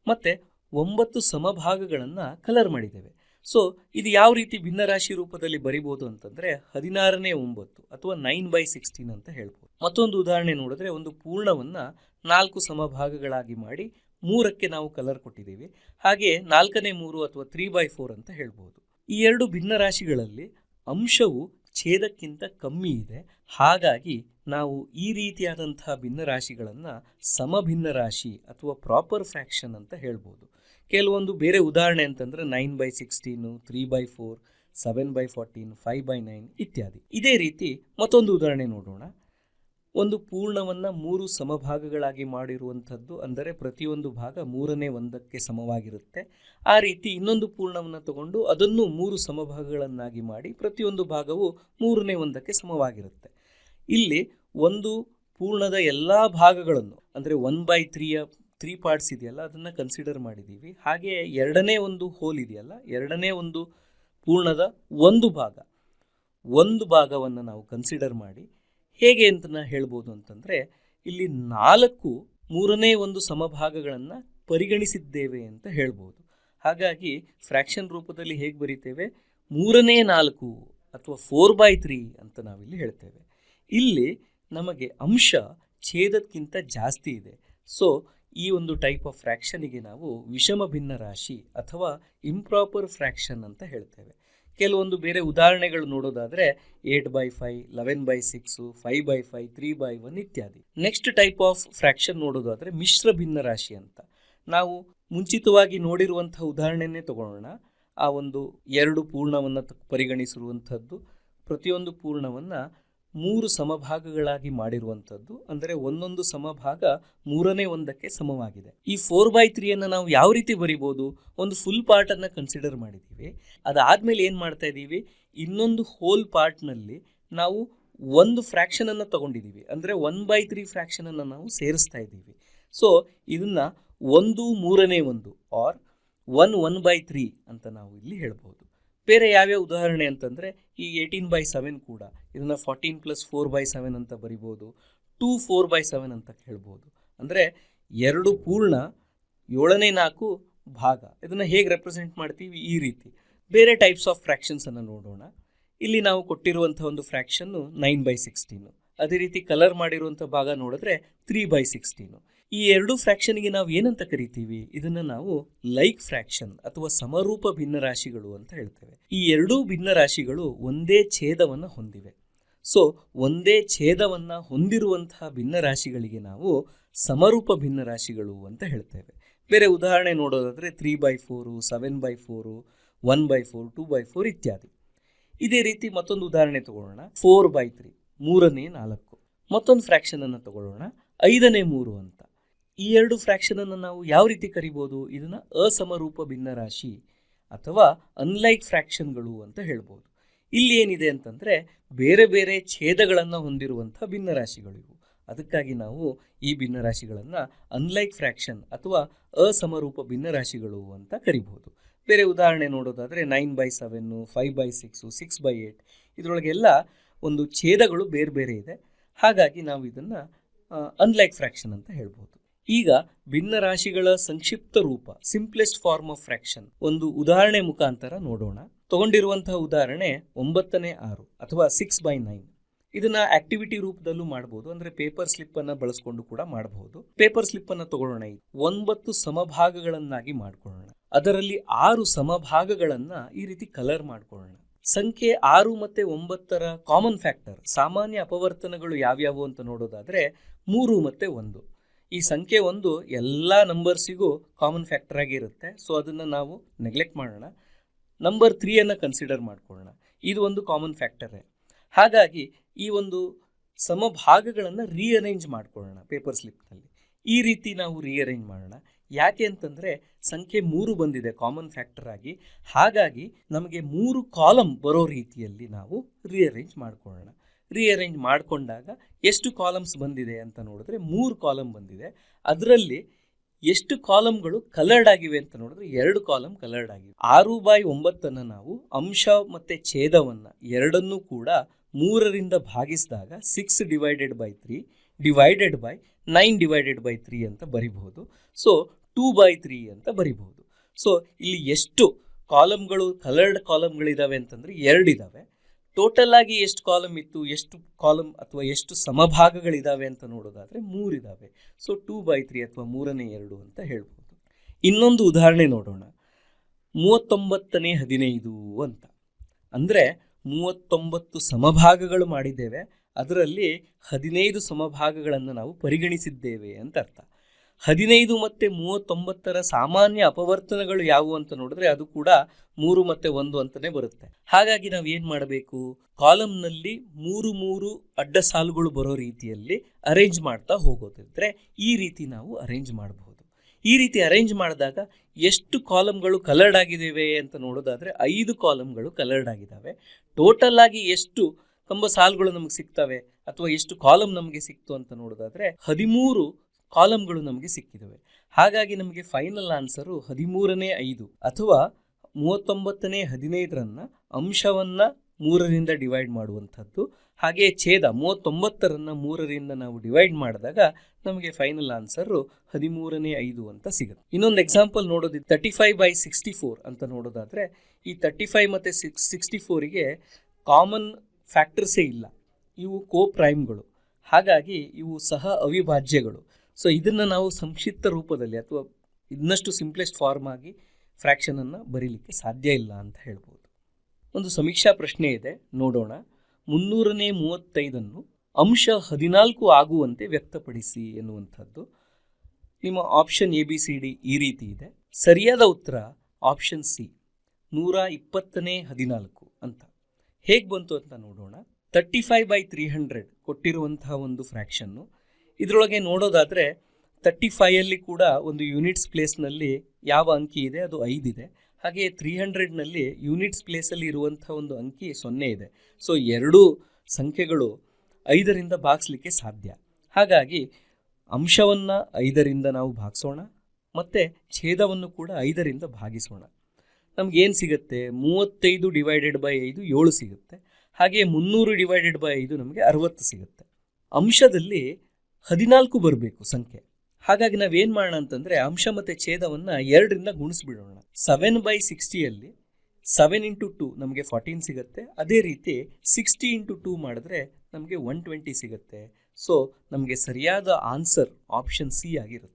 ಮತ್ತು 9 ಸಮಭಾಗಗಳನ್ನು ಕಲರ್ ಮಾಡಿದ್ದೇವೆ. ಸೊ ಇದು ಯಾವ ರೀತಿ ಭಿನ್ನರಾಶಿ ರೂಪದಲ್ಲಿ ಬರಿಬೋದು ಅಂತಂದರೆ 16ನೇ 9 ಅಥವಾ 9/16 ಅಂತ ಹೇಳ್ಬೋದು. ಮತ್ತೊಂದು ಉದಾಹರಣೆ ನೋಡಿದ್ರೆ, ಒಂದು ಪೂರ್ಣವನ್ನು 4 ಸಮಭಾಗಗಳಾಗಿ ಮಾಡಿ 3ಕ್ಕೆ ನಾವು ಕಲರ್ ಕೊಟ್ಟಿದ್ದೀವಿ, ಹಾಗೆ 4ನೇ 3 ಅಥವಾ 3/4 ಅಂತ ಹೇಳ್ಬೋದು. ಈ ಎರಡು ಭಿನ್ನರಾಶಿಗಳಲ್ಲಿ ಅಂಶವು ಛೇದಕ್ಕಿಂತ ಕಮ್ಮಿ ಇದೆ, ಹಾಗಾಗಿ ನಾವು ಈ ರೀತಿಯಾದಂತಹ ಭಿನ್ನರಾಶಿಗಳನ್ನು ಸಮಭಿನ್ನ ರಾಶಿ ಅಥವಾ ಪ್ರಾಪರ್ ಫ್ರ್ಯಾಕ್ಷನ್ ಅಂತ ಹೇಳ್ಬೋದು. ಕೆಲವೊಂದು ಬೇರೆ ಉದಾಹರಣೆ ಅಂತಂದರೆ 9/16, 3/4, 7/14, 5/9 ಇತ್ಯಾದಿ. ಇದೇ ರೀತಿ ಮತ್ತೊಂದು ಉದಾಹರಣೆ ನೋಡೋಣ. ಒಂದು ಪೂರ್ಣವನ್ನು 3 ಸಮಭಾಗಗಳಾಗಿ ಮಾಡಿರುವಂಥದ್ದು, ಅಂದರೆ ಪ್ರತಿಯೊಂದು ಭಾಗ 1/3 ಸಮವಾಗಿರುತ್ತೆ. ಆ ರೀತಿ ಇನ್ನೊಂದು ಪೂರ್ಣವನ್ನು ತಗೊಂಡು ಅದನ್ನು 3 ಸಮಭಾಗಗಳನ್ನಾಗಿ ಮಾಡಿ ಪ್ರತಿಯೊಂದು ಭಾಗವು 1/3 ಸಮವಾಗಿರುತ್ತೆ. ಇಲ್ಲಿ ಒಂದು ಪೂರ್ಣದ ಎಲ್ಲ ಭಾಗಗಳನ್ನು, ಅಂದರೆ 1/3ಯ 3 ಪಾರ್ಟ್ಸ್ ಇದೆಯಲ್ಲ, ಅದನ್ನು ಕನ್ಸಿಡರ್ ಮಾಡಿದ್ದೀವಿ. ಹಾಗೆ ಎರಡನೇ ಒಂದು ಹೋಲ್ ಇದೆಯಲ್ಲ, ಎರಡನೇ ಒಂದು ಪೂರ್ಣದ ಒಂದು ಭಾಗವನ್ನು ನಾವು ಕನ್ಸಿಡರ್ ಮಾಡಿ ಹೇಗೆ ಅಂತ ಹೇಳ್ಬೋದು ಅಂತಂದರೆ, ಇಲ್ಲಿ 4 1/3 ಸಮಭಾಗಗಳನ್ನು ಪರಿಗಣಿಸಿದ್ದೇವೆ ಅಂತ ಹೇಳ್ಬೋದು. ಹಾಗಾಗಿ ಫ್ರ್ಯಾಕ್ಷನ್ ರೂಪದಲ್ಲಿ ಹೇಗೆ ಬರೀತೇವೆ, 3/4 ಅಥವಾ 4/3 ಅಂತ ನಾವಿಲ್ಲಿ ಹೇಳ್ತೇವೆ. ಇಲ್ಲಿ ನಮಗೆ ಅಂಶ ಛೇದಕ್ಕಿಂತ ಜಾಸ್ತಿ ಇದೆ. ಸೊ ಈ ಒಂದು ಟೈಪ್ ಆಫ್ ಫ್ರ್ಯಾಕ್ಷನಿಗೆ ನಾವು ವಿಷಮ ಭಿನ್ನ ರಾಶಿ ಅಥವಾ ಇಂಪ್ರಾಪರ್ ಫ್ರ್ಯಾಕ್ಷನ್ ಅಂತ ಹೇಳ್ತೇವೆ. ಕೆಲವೊಂದು ಬೇರೆ ಉದಾಹರಣೆಗಳು ನೋಡೋದಾದರೆ 8/5, 11/6, 5/5, 3/1 ಇತ್ಯಾದಿ. ನೆಕ್ಸ್ಟ್ ಟೈಪ್ ಆಫ್ ಫ್ರ್ಯಾಕ್ಷನ್ ನೋಡೋದಾದರೆ ಮಿಶ್ರ ಭಿನ್ನ ರಾಶಿ ಅಂತ. ನಾವು ಮುಂಚಿತವಾಗಿ ನೋಡಿರುವಂತಹ ಉದಾಹರಣೆನೇ ತಗೊಳ್ಳೋಣ. ಆ ಒಂದು 2 ಪೂರ್ಣವನ್ನು ಪರಿಗಣಿಸಿರುವಂಥದ್ದು, ಪ್ರತಿಯೊಂದು ಪೂರ್ಣವನ್ನು 3 ಸಮಭಾಗಗಳಾಗಿ ಮಾಡಿರುವಂಥದ್ದು, ಅಂದರೆ ಒಂದೊಂದು ಸಮಭಾಗ 1/3 ಸಮವಾಗಿದೆ. ಈ 4/3 ನಾವು ಯಾವ ರೀತಿ ಬರಿಬೋದು, ಒಂದು ಫುಲ್ ಪಾರ್ಟನ್ನು ಕನ್ಸಿಡರ್ ಮಾಡಿದ್ದೀವಿ. ಅದಾದಮೇಲೆ ಏನು ಮಾಡ್ತಾ ಇದ್ದೀವಿ, ಇನ್ನೊಂದು ಹೋಲ್ ಪಾರ್ಟ್ನಲ್ಲಿ ನಾವು ಒಂದು ಫ್ರ್ಯಾಕ್ಷನನ್ನು ತಗೊಂಡಿದ್ದೀವಿ, ಅಂದರೆ 1/3 ಫ್ರ್ಯಾಕ್ಷನನ್ನು ನಾವು ಸೇರಿಸ್ತಾ ಇದ್ದೀವಿ. ಸೊ ಇದನ್ನು 1/3 ಆರ್ 1/3 ಅಂತ ನಾವು ಇಲ್ಲಿ ಹೇಳ್ಬೋದು. ಬೇರೆ ಯಾವ್ಯಾವ ಉದಾಹರಣೆ ಅಂತಂದರೆ ಈ 18/7 ಕೂಡ, ಇದನ್ನು 14 + 4/7 ಅಂತ ಬರಿಬೋದು, 2 4/7 ಅಂತ ಹೇಳ್ಬೋದು. ಅಂದರೆ 2 ಪೂರ್ಣ 7/4 ಭಾಗ. ಇದನ್ನು ಹೇಗೆ ರೆಪ್ರೆಸೆಂಟ್ ಮಾಡ್ತೀವಿ, ಈ ರೀತಿ. ಬೇರೆ ಟೈಪ್ಸ್ ಆಫ್ ಫ್ರ್ಯಾಕ್ಷನ್ಸನ್ನು ನೋಡೋಣ. ಇಲ್ಲಿ ನಾವು ಕೊಟ್ಟಿರುವಂಥ ಒಂದು ಫ್ರ್ಯಾಕ್ಷನ್ನು 9/16. ಅದೇ ರೀತಿ ಕಲರ್ ಮಾಡಿರುವಂಥ ಭಾಗ ನೋಡಿದ್ರೆ 3/16. ಈ 2 ಫ್ರ್ಯಾಕ್ಷನ್ಗೆ ನಾವು ಏನಂತ ಕರಿತೀವಿ, ಇದನ್ನು ನಾವು ಲೈಕ್ ಫ್ರ್ಯಾಕ್ಷನ್ ಅಥವಾ ಸಮರೂಪ ಭಿನ್ನರಾಶಿಗಳು ಅಂತ ಹೇಳ್ತೇವೆ. ಈ 2 ಭಿನ್ನರಾಶಿಗಳು ಒಂದೇ ಛೇದವನ್ನು ಹೊಂದಿವೆ. ಸೊ ಒಂದೇ ಛೇದವನ್ನು ಹೊಂದಿರುವಂತಹ ಭಿನ್ನರಾಶಿಗಳಿಗೆ ನಾವು ಸಮರೂಪ ಭಿನ್ನರಾಶಿಗಳು ಅಂತ ಹೇಳ್ತೇವೆ. ಬೇರೆ ಉದಾಹರಣೆ ನೋಡೋದಾದರೆ 3/4, 7/4, 1/4, 2/4 ಇತ್ಯಾದಿ. ಇದೇ ರೀತಿ ಮತ್ತೊಂದು ಉದಾಹರಣೆ ತಗೊಳ್ಳೋಣ, 4/3, 3/4. ಮತ್ತೊಂದು ಫ್ರ್ಯಾಕ್ಷನನ್ನು ತಗೊಳ್ಳೋಣ, 5/3 ಅಂತ. ಈ 2 ಫ್ರ್ಯಾಕ್ಷನನ್ನು ನಾವು ಯಾವ ರೀತಿ ಕರಿಬೋದು, ಇದನ್ನು ಅಸಮರೂಪ ಭಿನ್ನರಾಶಿ ಅಥವಾ ಅನ್ಲೈಕ್ ಫ್ರ್ಯಾಕ್ಷನ್ಗಳು ಅಂತ ಹೇಳ್ಬೋದು. ಇಲ್ಲಿ ಏನಿದೆ ಅಂತಂದರೆ ಬೇರೆ ಬೇರೆ ಛೇದಗಳನ್ನು ಹೊಂದಿರುವಂಥ ಭಿನ್ನರಾಶಿಗಳು ಇವು. ಅದಕ್ಕಾಗಿ ನಾವು ಈ ಭಿನ್ನರಾಶಿಗಳನ್ನು ಅನ್ಲೈಕ್ ಫ್ರ್ಯಾಕ್ಷನ್ ಅಥವಾ ಅಸಮರೂಪ ಭಿನ್ನರಾಶಿಗಳು ಅಂತ ಕರಿಬಹುದು. ಬೇರೆ ಉದಾಹರಣೆ ನೋಡೋದಾದರೆ 9/7, 5/6, 6/8 ಇದರೊಳಗೆಲ್ಲ ಒಂದು ಛೇದಗಳು ಬೇರೆ ಬೇರೆ ಇದೆ. ಹಾಗಾಗಿ ನಾವು ಇದನ್ನು ಅನ್ಲೈಕ್ ಫ್ರ್ಯಾಕ್ಷನ್ ಅಂತ ಹೇಳ್ಬೋದು. ಈಗ ಭಿನ್ನರಾಶಿಗಳ ಸಂಕ್ಷಿಪ್ತ ರೂಪ, ಸಿಂಪ್ಲೆಸ್ಟ್ ಫಾರ್ಮ್ ಆಫ್ ಫ್ರ್ಯಾಕ್ಷನ್, ಒಂದು ಉದಾಹರಣೆ ಮುಖಾಂತರ ನೋಡೋಣ. ತಗೊಂಡಿರುವಂತಹ ಉದಾಹರಣೆ 9/6 ಅಥವಾ 6/9. ಇದನ್ನ ಆಕ್ಟಿವಿಟಿ ರೂಪದಲ್ಲೂ ಮಾಡಬಹುದು, ಅಂದ್ರೆ ಪೇಪರ್ ಸ್ಲಿಪ್ ಅನ್ನ ಬಳಸ್ಕೊಂಡು ಕೂಡ ಮಾಡಬಹುದು. ಪೇಪರ್ ಸ್ಲಿಪ್ ಅನ್ನ ತಗೊಳ್ಳೋಣ, 9 ಸಮಭಾಗಗಳನ್ನಾಗಿ ಮಾಡ್ಕೊಳ್ಳೋಣ. ಅದರಲ್ಲಿ 6 ಸಮಭಾಗಗಳನ್ನ ಈ ರೀತಿ ಕಲರ್ ಮಾಡ್ಕೊಳ್ಳೋಣ. ಸಂಖ್ಯೆ 6 ಮತ್ತು 9ರ ಕಾಮನ್ ಫ್ಯಾಕ್ಟರ್, ಸಾಮಾನ್ಯ ಅಪವರ್ತನಗಳು ಯಾವ್ಯಾವು ಅಂತ ನೋಡೋದಾದ್ರೆ 3 ಮತ್ತು 1. ಈ ಸಂಖ್ಯೆ 1 ಎಲ್ಲ ನಂಬರ್ಸಿಗೂ ಕಾಮನ್ ಫ್ಯಾಕ್ಟರ್ ಆಗಿ ಇರುತ್ತೆ. ಸೊ ಅದನ್ನು ನಾವು ನೆಗ್ಲೆಕ್ಟ್ ಮಾಡೋಣ. ನಂಬರ್ 3 ಕನ್ಸಿಡರ್ ಮಾಡ್ಕೊಳ್ಳೋಣ. ಇದು ಒಂದು ಕಾಮನ್ ಫ್ಯಾಕ್ಟರೇ. ಹಾಗಾಗಿ ಈ ಒಂದು ಸಮಭಾಗಗಳನ್ನು ರೀಅರೇಂಜ್ ಮಾಡ್ಕೊಳ್ಳೋಣ ಪೇಪರ್ ಸ್ಲಿಪ್ನಲ್ಲಿ. ಈ ರೀತಿ ನಾವು ರೀಅರೇಂಜ್ ಮಾಡೋಣ. ಯಾಕೆ ಅಂತಂದರೆ ಸಂಖ್ಯೆ 3 ಬಂದಿದೆ ಕಾಮನ್ ಫ್ಯಾಕ್ಟರ್ ಆಗಿ. ಹಾಗಾಗಿ ನಮಗೆ 3 ಕಾಲಮ್ ಬರೋ ರೀತಿಯಲ್ಲಿ ನಾವು ರೀಅರೇಂಜ್ ಮಾಡ್ಕೊಳ್ಳೋಣ. ರೀಅರೇಂಜ್ ಮಾಡಿಕೊಂಡಾಗ ಎಷ್ಟು ಕಾಲಮ್ಸ್ ಬಂದಿದೆ ಅಂತ ನೋಡಿದ್ರೆ 3 ಕಾಲಮ್ ಬಂದಿದೆ. ಅದರಲ್ಲಿ ಎಷ್ಟು ಕಾಲಮ್ಗಳು ಕಲರ್ಡ್ ಆಗಿವೆ ಅಂತ ನೋಡಿದ್ರೆ 2 ಕಾಲಮ್ ಕಲರ್ಡ್ ಆಗಿವೆ. 6/9 ನಾವು ಅಂಶ ಮತ್ತು ಛೇದವನ್ನು ಎರಡನ್ನೂ ಕೂಡ 3ರಿಂದ ಭಾಗಿಸಿದಾಗ 6/3 ಡಿವೈಡೆಡ್ ಬೈ 9/3 ಅಂತ ಬರಿಬಹುದು. ಸೊ 2/3 ಅಂತ ಬರಿಬಹುದು. ಸೊ ಇಲ್ಲಿ ಎಷ್ಟು ಕಾಲಮ್ಗಳು, ಕಲರ್ಡ್ ಕಾಲಮ್ಗಳಿದಾವೆ ಅಂತಂದ್ರೆ 2 ಇದಾವೆ. ಟೋಟಲ್ ಆಗಿ ಎಷ್ಟು ಕಾಲಮ್ ಇತ್ತು, ಎಷ್ಟು ಕಾಲಮ್ ಅಥವಾ ಎಷ್ಟು ಸಮಭಾಗಗಳಿದಾವೆ ಅಂತ ನೋಡೋದಾದ್ರೆ 3 ಇದಾವೆ. ಸೊ 2/3 ಅಥವಾ 3/2 ಅಂತ ಹೇಳ್ಬೋದು. ಇನ್ನೊಂದು ಉದಾಹರಣೆ ನೋಡೋಣ, 39/15 ಅಂತ. ಅಂದರೆ 39 ಸಮಭಾಗಗಳು ಮಾಡಿದ್ದೇವೆ, ಅದರಲ್ಲಿ 15 ಸಮಭಾಗಗಳನ್ನು ನಾವು ಪರಿಗಣಿಸಿದ್ದೇವೆ ಅಂತ ಅರ್ಥ. 15 ಮತ್ತು 39ರ ಸಾಮಾನ್ಯ ಅಪವರ್ತನಗಳು ಯಾವುವು ಅಂತ ನೋಡಿದ್ರೆ ಅದು ಕೂಡ 3 ಮತ್ತು 1 ಅಂತಲೇ ಬರುತ್ತೆ. ಹಾಗಾಗಿ ನಾವು ಏನು ಮಾಡಬೇಕು, ಕಾಲಮ್ನಲ್ಲಿ 3 ಅಡ್ಡ ಸಾಲುಗಳು ಬರೋ ರೀತಿಯಲ್ಲಿ ಅರೇಂಜ್ ಮಾಡ್ತಾ ಹೋಗೋದಿದ್ರೆ ಈ ರೀತಿ ನಾವು ಅರೇಂಜ್ ಮಾಡಬಹುದು. ಈ ರೀತಿ ಅರೇಂಜ್ ಮಾಡಿದಾಗ ಎಷ್ಟು ಕಾಲಮ್ಗಳು ಕಲರ್ಡ್ ಆಗಿದ್ದಾವೆ ಅಂತ ನೋಡೋದಾದರೆ 5 ಕಾಲಮ್ಗಳು ಕಲರ್ಡ್ ಆಗಿದ್ದಾವೆ. ಟೋಟಲ್ ಆಗಿ ಎಷ್ಟು ಕಂಬ ಸಾಲುಗಳು ನಮಗೆ ಸಿಗ್ತವೆ ಅಥವಾ ಎಷ್ಟು ಕಾಲಮ್ ನಮಗೆ ಸಿಕ್ತು ಅಂತ ನೋಡೋದಾದರೆ 13 ಕಾಲಮ್ಗಳು ನಮಗೆ ಸಿಕ್ಕಿದವೆ. ಹಾಗಾಗಿ ನಮಗೆ ಫೈನಲ್ ಆನ್ಸರು 13ನೇ 5 ಅಥವಾ 39ನೇ 15ರನ್ನು ಅಂಶವನ್ನು 3ರಿಂದ ಡಿವೈಡ್ ಮಾಡುವಂಥದ್ದು. ಹಾಗೆ ಛೇದ 39ರನ್ನು 3ರಿಂದ ನಾವು ಡಿವೈಡ್ ಮಾಡಿದಾಗ ನಮಗೆ ಫೈನಲ್ ಆನ್ಸರು 13ನೇ 5 ಅಂತ ಸಿಗುತ್ತೆ. ಇನ್ನೊಂದು ಎಕ್ಸಾಂಪಲ್ ನೋಡೋದು 35/64 ಅಂತ ನೋಡೋದಾದರೆ ಈ 35 ಮತ್ತು 64ಗೆ ಕಾಮನ್ ಫ್ಯಾಕ್ಟರ್ಸೇ ಇಲ್ಲ. ಇವು ಕೋಪ್ರೈಮ್ಗಳು, ಹಾಗಾಗಿ ಇವು ಸಹ ಅವಿಭಾಜ್ಯಗಳು. ಸೊ ಇದನ್ನು ನಾವು ಸಂಕ್ಷಿಪ್ತ ರೂಪದಲ್ಲಿ ಅಥವಾ ಇನ್ನಷ್ಟು ಸಿಂಪ್ಲೆಸ್ಟ್ ಫಾರ್ಮ್ ಆಗಿ ಫ್ರ್ಯಾಕ್ಷನನ್ನು ಬರೀಲಿಕ್ಕೆ ಸಾಧ್ಯ ಇಲ್ಲ ಅಂತ ಹೇಳ್ಬೋದು. ಒಂದು ಸಮೀಕ್ಷಾ ಪ್ರಶ್ನೆ ಇದೆ, ನೋಡೋಣ. 335ನೇ ಅಂಶ 14 ಆಗುವಂತೆ ವ್ಯಕ್ತಪಡಿಸಿ ಎನ್ನುವಂಥದ್ದು. ನಿಮ್ಮ ಆಪ್ಷನ್ ABCD ಈ ರೀತಿ ಇದೆ. ಸರಿಯಾದ ಉತ್ತರ ಆಪ್ಷನ್ C 120ನೇ 14 ಅಂತ. ಹೇಗೆ ಬಂತು ಅಂತ ನೋಡೋಣ. 35/300 ಕೊಟ್ಟಿರುವಂತಹ ಒಂದು ಫ್ರ್ಯಾಕ್ಷನ್ನು. ಇದರೊಳಗೆ ನೋಡೋದಾದರೆ 35ಯಲ್ಲಿ ಕೂಡ ಒಂದು ಯೂನಿಟ್ಸ್ ಪ್ಲೇಸ್ನಲ್ಲಿ ಯಾವ ಅಂಕಿ ಇದೆ ಅದು 5 ಇದೆ. ಹಾಗೆ 300ನಲ್ಲಿ ಯೂನಿಟ್ಸ್ ಪ್ಲೇಸಲ್ಲಿ ಇರುವಂಥ ಒಂದು ಅಂಕಿ 0 ಇದೆ. ಸೊ ಎರಡೂ ಸಂಖ್ಯೆಗಳು 5ರಿಂದ ಭಾಗಿಸ್ಲಿಕ್ಕೆ ಸಾಧ್ಯ. ಹಾಗಾಗಿ ಅಂಶವನ್ನು 5ರಿಂದ ನಾವು ಭಾಗಿಸೋಣ ಮತ್ತು ಛೇದವನ್ನು ಕೂಡ 5ರಿಂದ ಭಾಗಿಸೋಣ. ನಮಗೇನು ಸಿಗುತ್ತೆ, 35 ಡಿವೈಡೆಡ್ ಬೈ 5 7 ಸಿಗುತ್ತೆ. ಹಾಗೆ 300 ಡಿವೈಡೆಡ್ ಬೈ 5 ನಮಗೆ 60 ಸಿಗುತ್ತೆ. ಅಂಶದಲ್ಲಿ 14 ಬರಬೇಕು ಸಂಖ್ಯೆ. ಹಾಗಾಗಿ ನಾವೇನು ಮಾಡೋಣ ಅಂತಂದರೆ ಅಂಶ ಮತ್ತು ಛೇದವನ್ನು 2ರಿಂದ ಗುಣಿಸ್ಬಿಡೋಣ. 7/60ಯಲ್ಲಿ 7 × 2 ನಮಗೆ 14 ಸಿಗುತ್ತೆ. ಅದೇ ರೀತಿ 60 × 2 ಮಾಡಿದ್ರೆ ನಮಗೆ 120 ಸಿಗುತ್ತೆ. ಸೊ ನಮಗೆ ಸರಿಯಾದ ಆನ್ಸರ್ ಆಪ್ಷನ್ C ಆಗಿರುತ್ತೆ.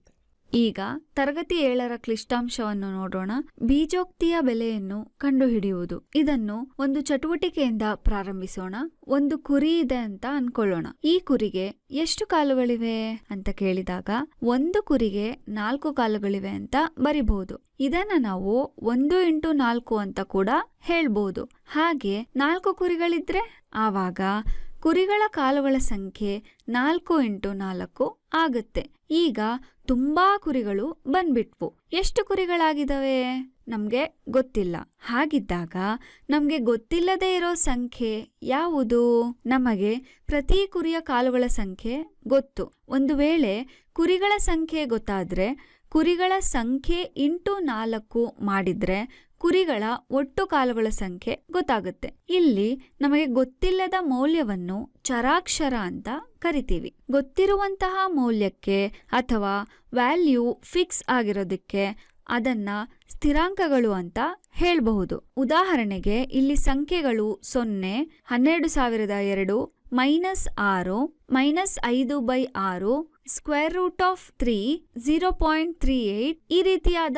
ಈಗ ತರಗತಿ 7ರ ಕ್ಲಿಷ್ಟಾಂಶವನ್ನು ನೋಡೋಣ. ಬೀಜೋಕ್ತಿಯ ಬೆಲೆಯನ್ನು ಕಂಡುಹಿಡಿಯುವುದು. ಇದನ್ನು ಒಂದು ಚಟುವಟಿಕೆಯಿಂದ ಪ್ರಾರಂಭಿಸೋಣ. ಒಂದು ಕುರಿ ಇದೆ ಅಂತ ಅನ್ಕೊಳ್ಳೋಣ. ಈ ಕುರಿಗೆ ಎಷ್ಟು ಕಾಲುಗಳಿವೆ ಅಂತ ಕೇಳಿದಾಗ ಒಂದು ಕುರಿಗೆ 4 ಕಾಲುಗಳಿವೆ ಅಂತ ಬರಿಬಹುದು. ಇದನ್ನ ನಾವು 1 × 4 ಅಂತ ಕೂಡ ಹೇಳ್ಬಹುದು. ಹಾಗೆ 4 ಕುರಿಗಳಿದ್ರೆ ಆವಾಗ ಕುರಿಗಳ ಕಾಲುಗಳ ಸಂಖ್ಯೆ 4 × 4 ಆಗುತ್ತೆ. ಈಗ ತುಂಬಾ ಕುರಿಗಳು ಬಂದ್ಬಿಟ್ವು. ಎಷ್ಟು ಕುರಿಗಳಾಗಿದ್ದಾವೆ ನಮ್ಗೆ ಗೊತ್ತಿಲ್ಲ. ಹಾಗಿದ್ದಾಗ ನಮ್ಗೆ ಗೊತ್ತಿಲ್ಲದೆ ಇರೋ ಸಂಖ್ಯೆ ಯಾವುದು? ನಮಗೆ ಪ್ರತಿ ಕುರಿಯ ಕಾಲುಗಳ ಸಂಖ್ಯೆ ಗೊತ್ತು. ಒಂದು ವೇಳೆ ಕುರಿಗಳ ಸಂಖ್ಯೆ ಗೊತ್ತಾದ್ರೆ ಕುರಿಗಳ ಸಂಖ್ಯೆ × 4 ಮಾಡಿದ್ರೆ ಕುರಿಗಳ ಒಟ್ಟು ಕಾಲುಗಳ ಸಂಖ್ಯೆ ಗೊತ್ತಾಗುತ್ತೆ. ಇಲ್ಲಿ ನಮಗೆ ಗೊತ್ತಿಲ್ಲದ ಮೌಲ್ಯವನ್ನು ಚರಾಕ್ಷರ ಅಂತ ಕರಿತೀವಿ. ಗೊತ್ತಿರುವಂತಹ ಮೌಲ್ಯಕ್ಕೆ ಅಥವಾ ವ್ಯಾಲ್ಯೂ ಫಿಕ್ಸ್ ಆಗಿರೋದಕ್ಕೆ ಅದನ್ನ ಸ್ಥಿರಾಂಕಗಳು ಅಂತ ಹೇಳಬಹುದು. ಉದಾಹರಣೆಗೆ ಇಲ್ಲಿ ಸಂಖ್ಯೆಗಳು 0, 12,002, -6, -5/6, √3, 0.38 ಈ ರೀತಿಯಾದ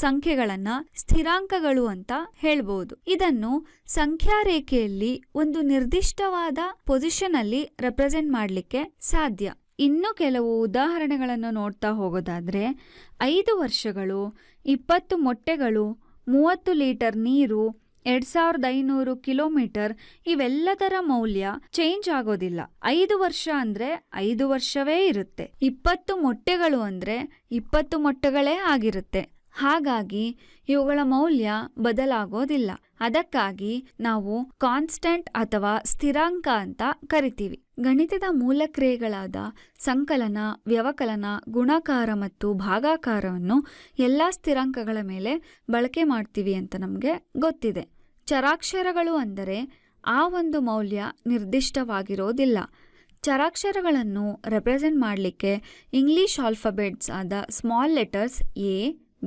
ಸಂಖ್ಯೆಗಳನ್ನ ಸ್ಥಿರಾಂಕಗಳು ಅಂತ ಹೇಳ್ಬಹುದು. ಇದನ್ನು ಸಂಖ್ಯಾ ರೇಖೆಯಲ್ಲಿ ಒಂದು ನಿರ್ದಿಷ್ಟವಾದ ಪೊಸಿಷನ್ ಅಲ್ಲಿ ರೆಪ್ರೆಸೆಂಟ್ ಮಾಡಲಿಕ್ಕೆ ಸಾಧ್ಯ. ಇನ್ನು ಕೆಲವು ಉದಾಹರಣೆಗಳನ್ನು ನೋಡ್ತಾ ಹೋಗೋದಾದ್ರೆ 5 ವರ್ಷಗಳು, 20 ಮೊಟ್ಟೆಗಳು, 30 ಲೀಟರ್ ನೀರು, 2500 ಕಿಲೋಮೀಟರ್ ಇವೆಲ್ಲದರ ಮೌಲ್ಯ ಚೇಂಜ್ ಆಗೋದಿಲ್ಲ. 5 ವರ್ಷ ಅಂದ್ರೆ 5 ವರ್ಷವೇ ಇರುತ್ತೆ. 20 ಮೊಟ್ಟೆಗಳು ಅಂದ್ರೆ 20 ಮೊಟ್ಟೆಗಳೇ ಆಗಿರುತ್ತೆ. ಹಾಗಾಗಿ ಇವುಗಳ ಮೌಲ್ಯ ಬದಲಾಗೋದಿಲ್ಲ. ಅದಕ್ಕಾಗಿ ನಾವು ಕಾನ್ಸ್ಟೆಂಟ್ ಅಥವಾ ಸ್ಥಿರಾಂಕ ಅಂತ ಕರಿತೀವಿ. ಗಣಿತದ ಮೂಲಕ್ರಿಯೆಗಳಾದ ಸಂಕಲನ, ವ್ಯವಕಲನ, ಗುಣಾಕಾರ ಮತ್ತು ಭಾಗಾಕಾರವನ್ನು ಎಲ್ಲ ಸ್ಥಿರಾಂಕಗಳ ಮೇಲೆ ಬಳಕೆ ಮಾಡ್ತೀವಿ ಅಂತ ನಮಗೆ ಗೊತ್ತಿದೆ. ಚರಾಕ್ಷರಗಳು ಅಂದರೆ ಆ ಒಂದು ಮೌಲ್ಯ ನಿರ್ದಿಷ್ಟವಾಗಿರೋದಿಲ್ಲ. ಚರಾಕ್ಷರಗಳನ್ನು ರೆಪ್ರೆಸೆಂಟ್ ಮಾಡಲಿಕ್ಕೆ ಇಂಗ್ಲಿಷ್ ಆಲ್ಫಾಬೆಟ್ಸ್ ಆದ ಸ್ಮಾಲ್ ಲೆಟರ್ಸ್ A,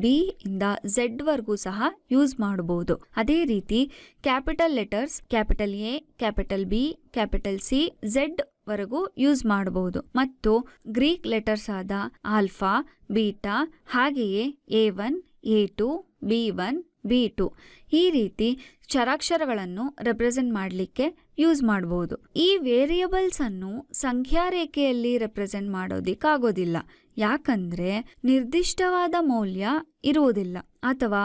B ಇಂದ Z ವರೆಗೂ ಸಹ ಯೂಸ್ ಮಾಡಬಹುದು. ಅದೇ ರೀತಿ capital letters capital A, capital B, capital C, Z ವರೆಗೂ ಯೂಸ್ ಮಾಡಬಹುದು. ಮತ್ತು ಗ್ರೀಕ್ ಲೆಟರ್ಸ್ ಆದ ಆಲ್ಫಾ, ಬೀಟಾ, ಹಾಗೆಯೇ A1, A2, B1, B2 ಈ ರೀತಿ ಚರಾಕ್ಷರಗಳನ್ನು ರೆಪ್ರೆಸೆಂಟ್ ಮಾಡಲಿಕ್ಕೆ ಯೂಸ್ ಮಾಡಬಹುದು. ಈ ವೇರಿಯಬಲ್ಸ್ ಅನ್ನು ಸಂಖ್ಯಾ ರೇಖೆಯಲ್ಲಿ ರೆಪ್ರೆಸೆಂಟ್ ಮಾಡೋದಿಕ್ಕಾಗೋದಿಲ್ಲ, ಯಾಕಂದ್ರೆ ನಿರ್ದಿಷ್ಟವಾದ ಮೌಲ್ಯ ಇರುವುದಿಲ್ಲ ಅಥವಾ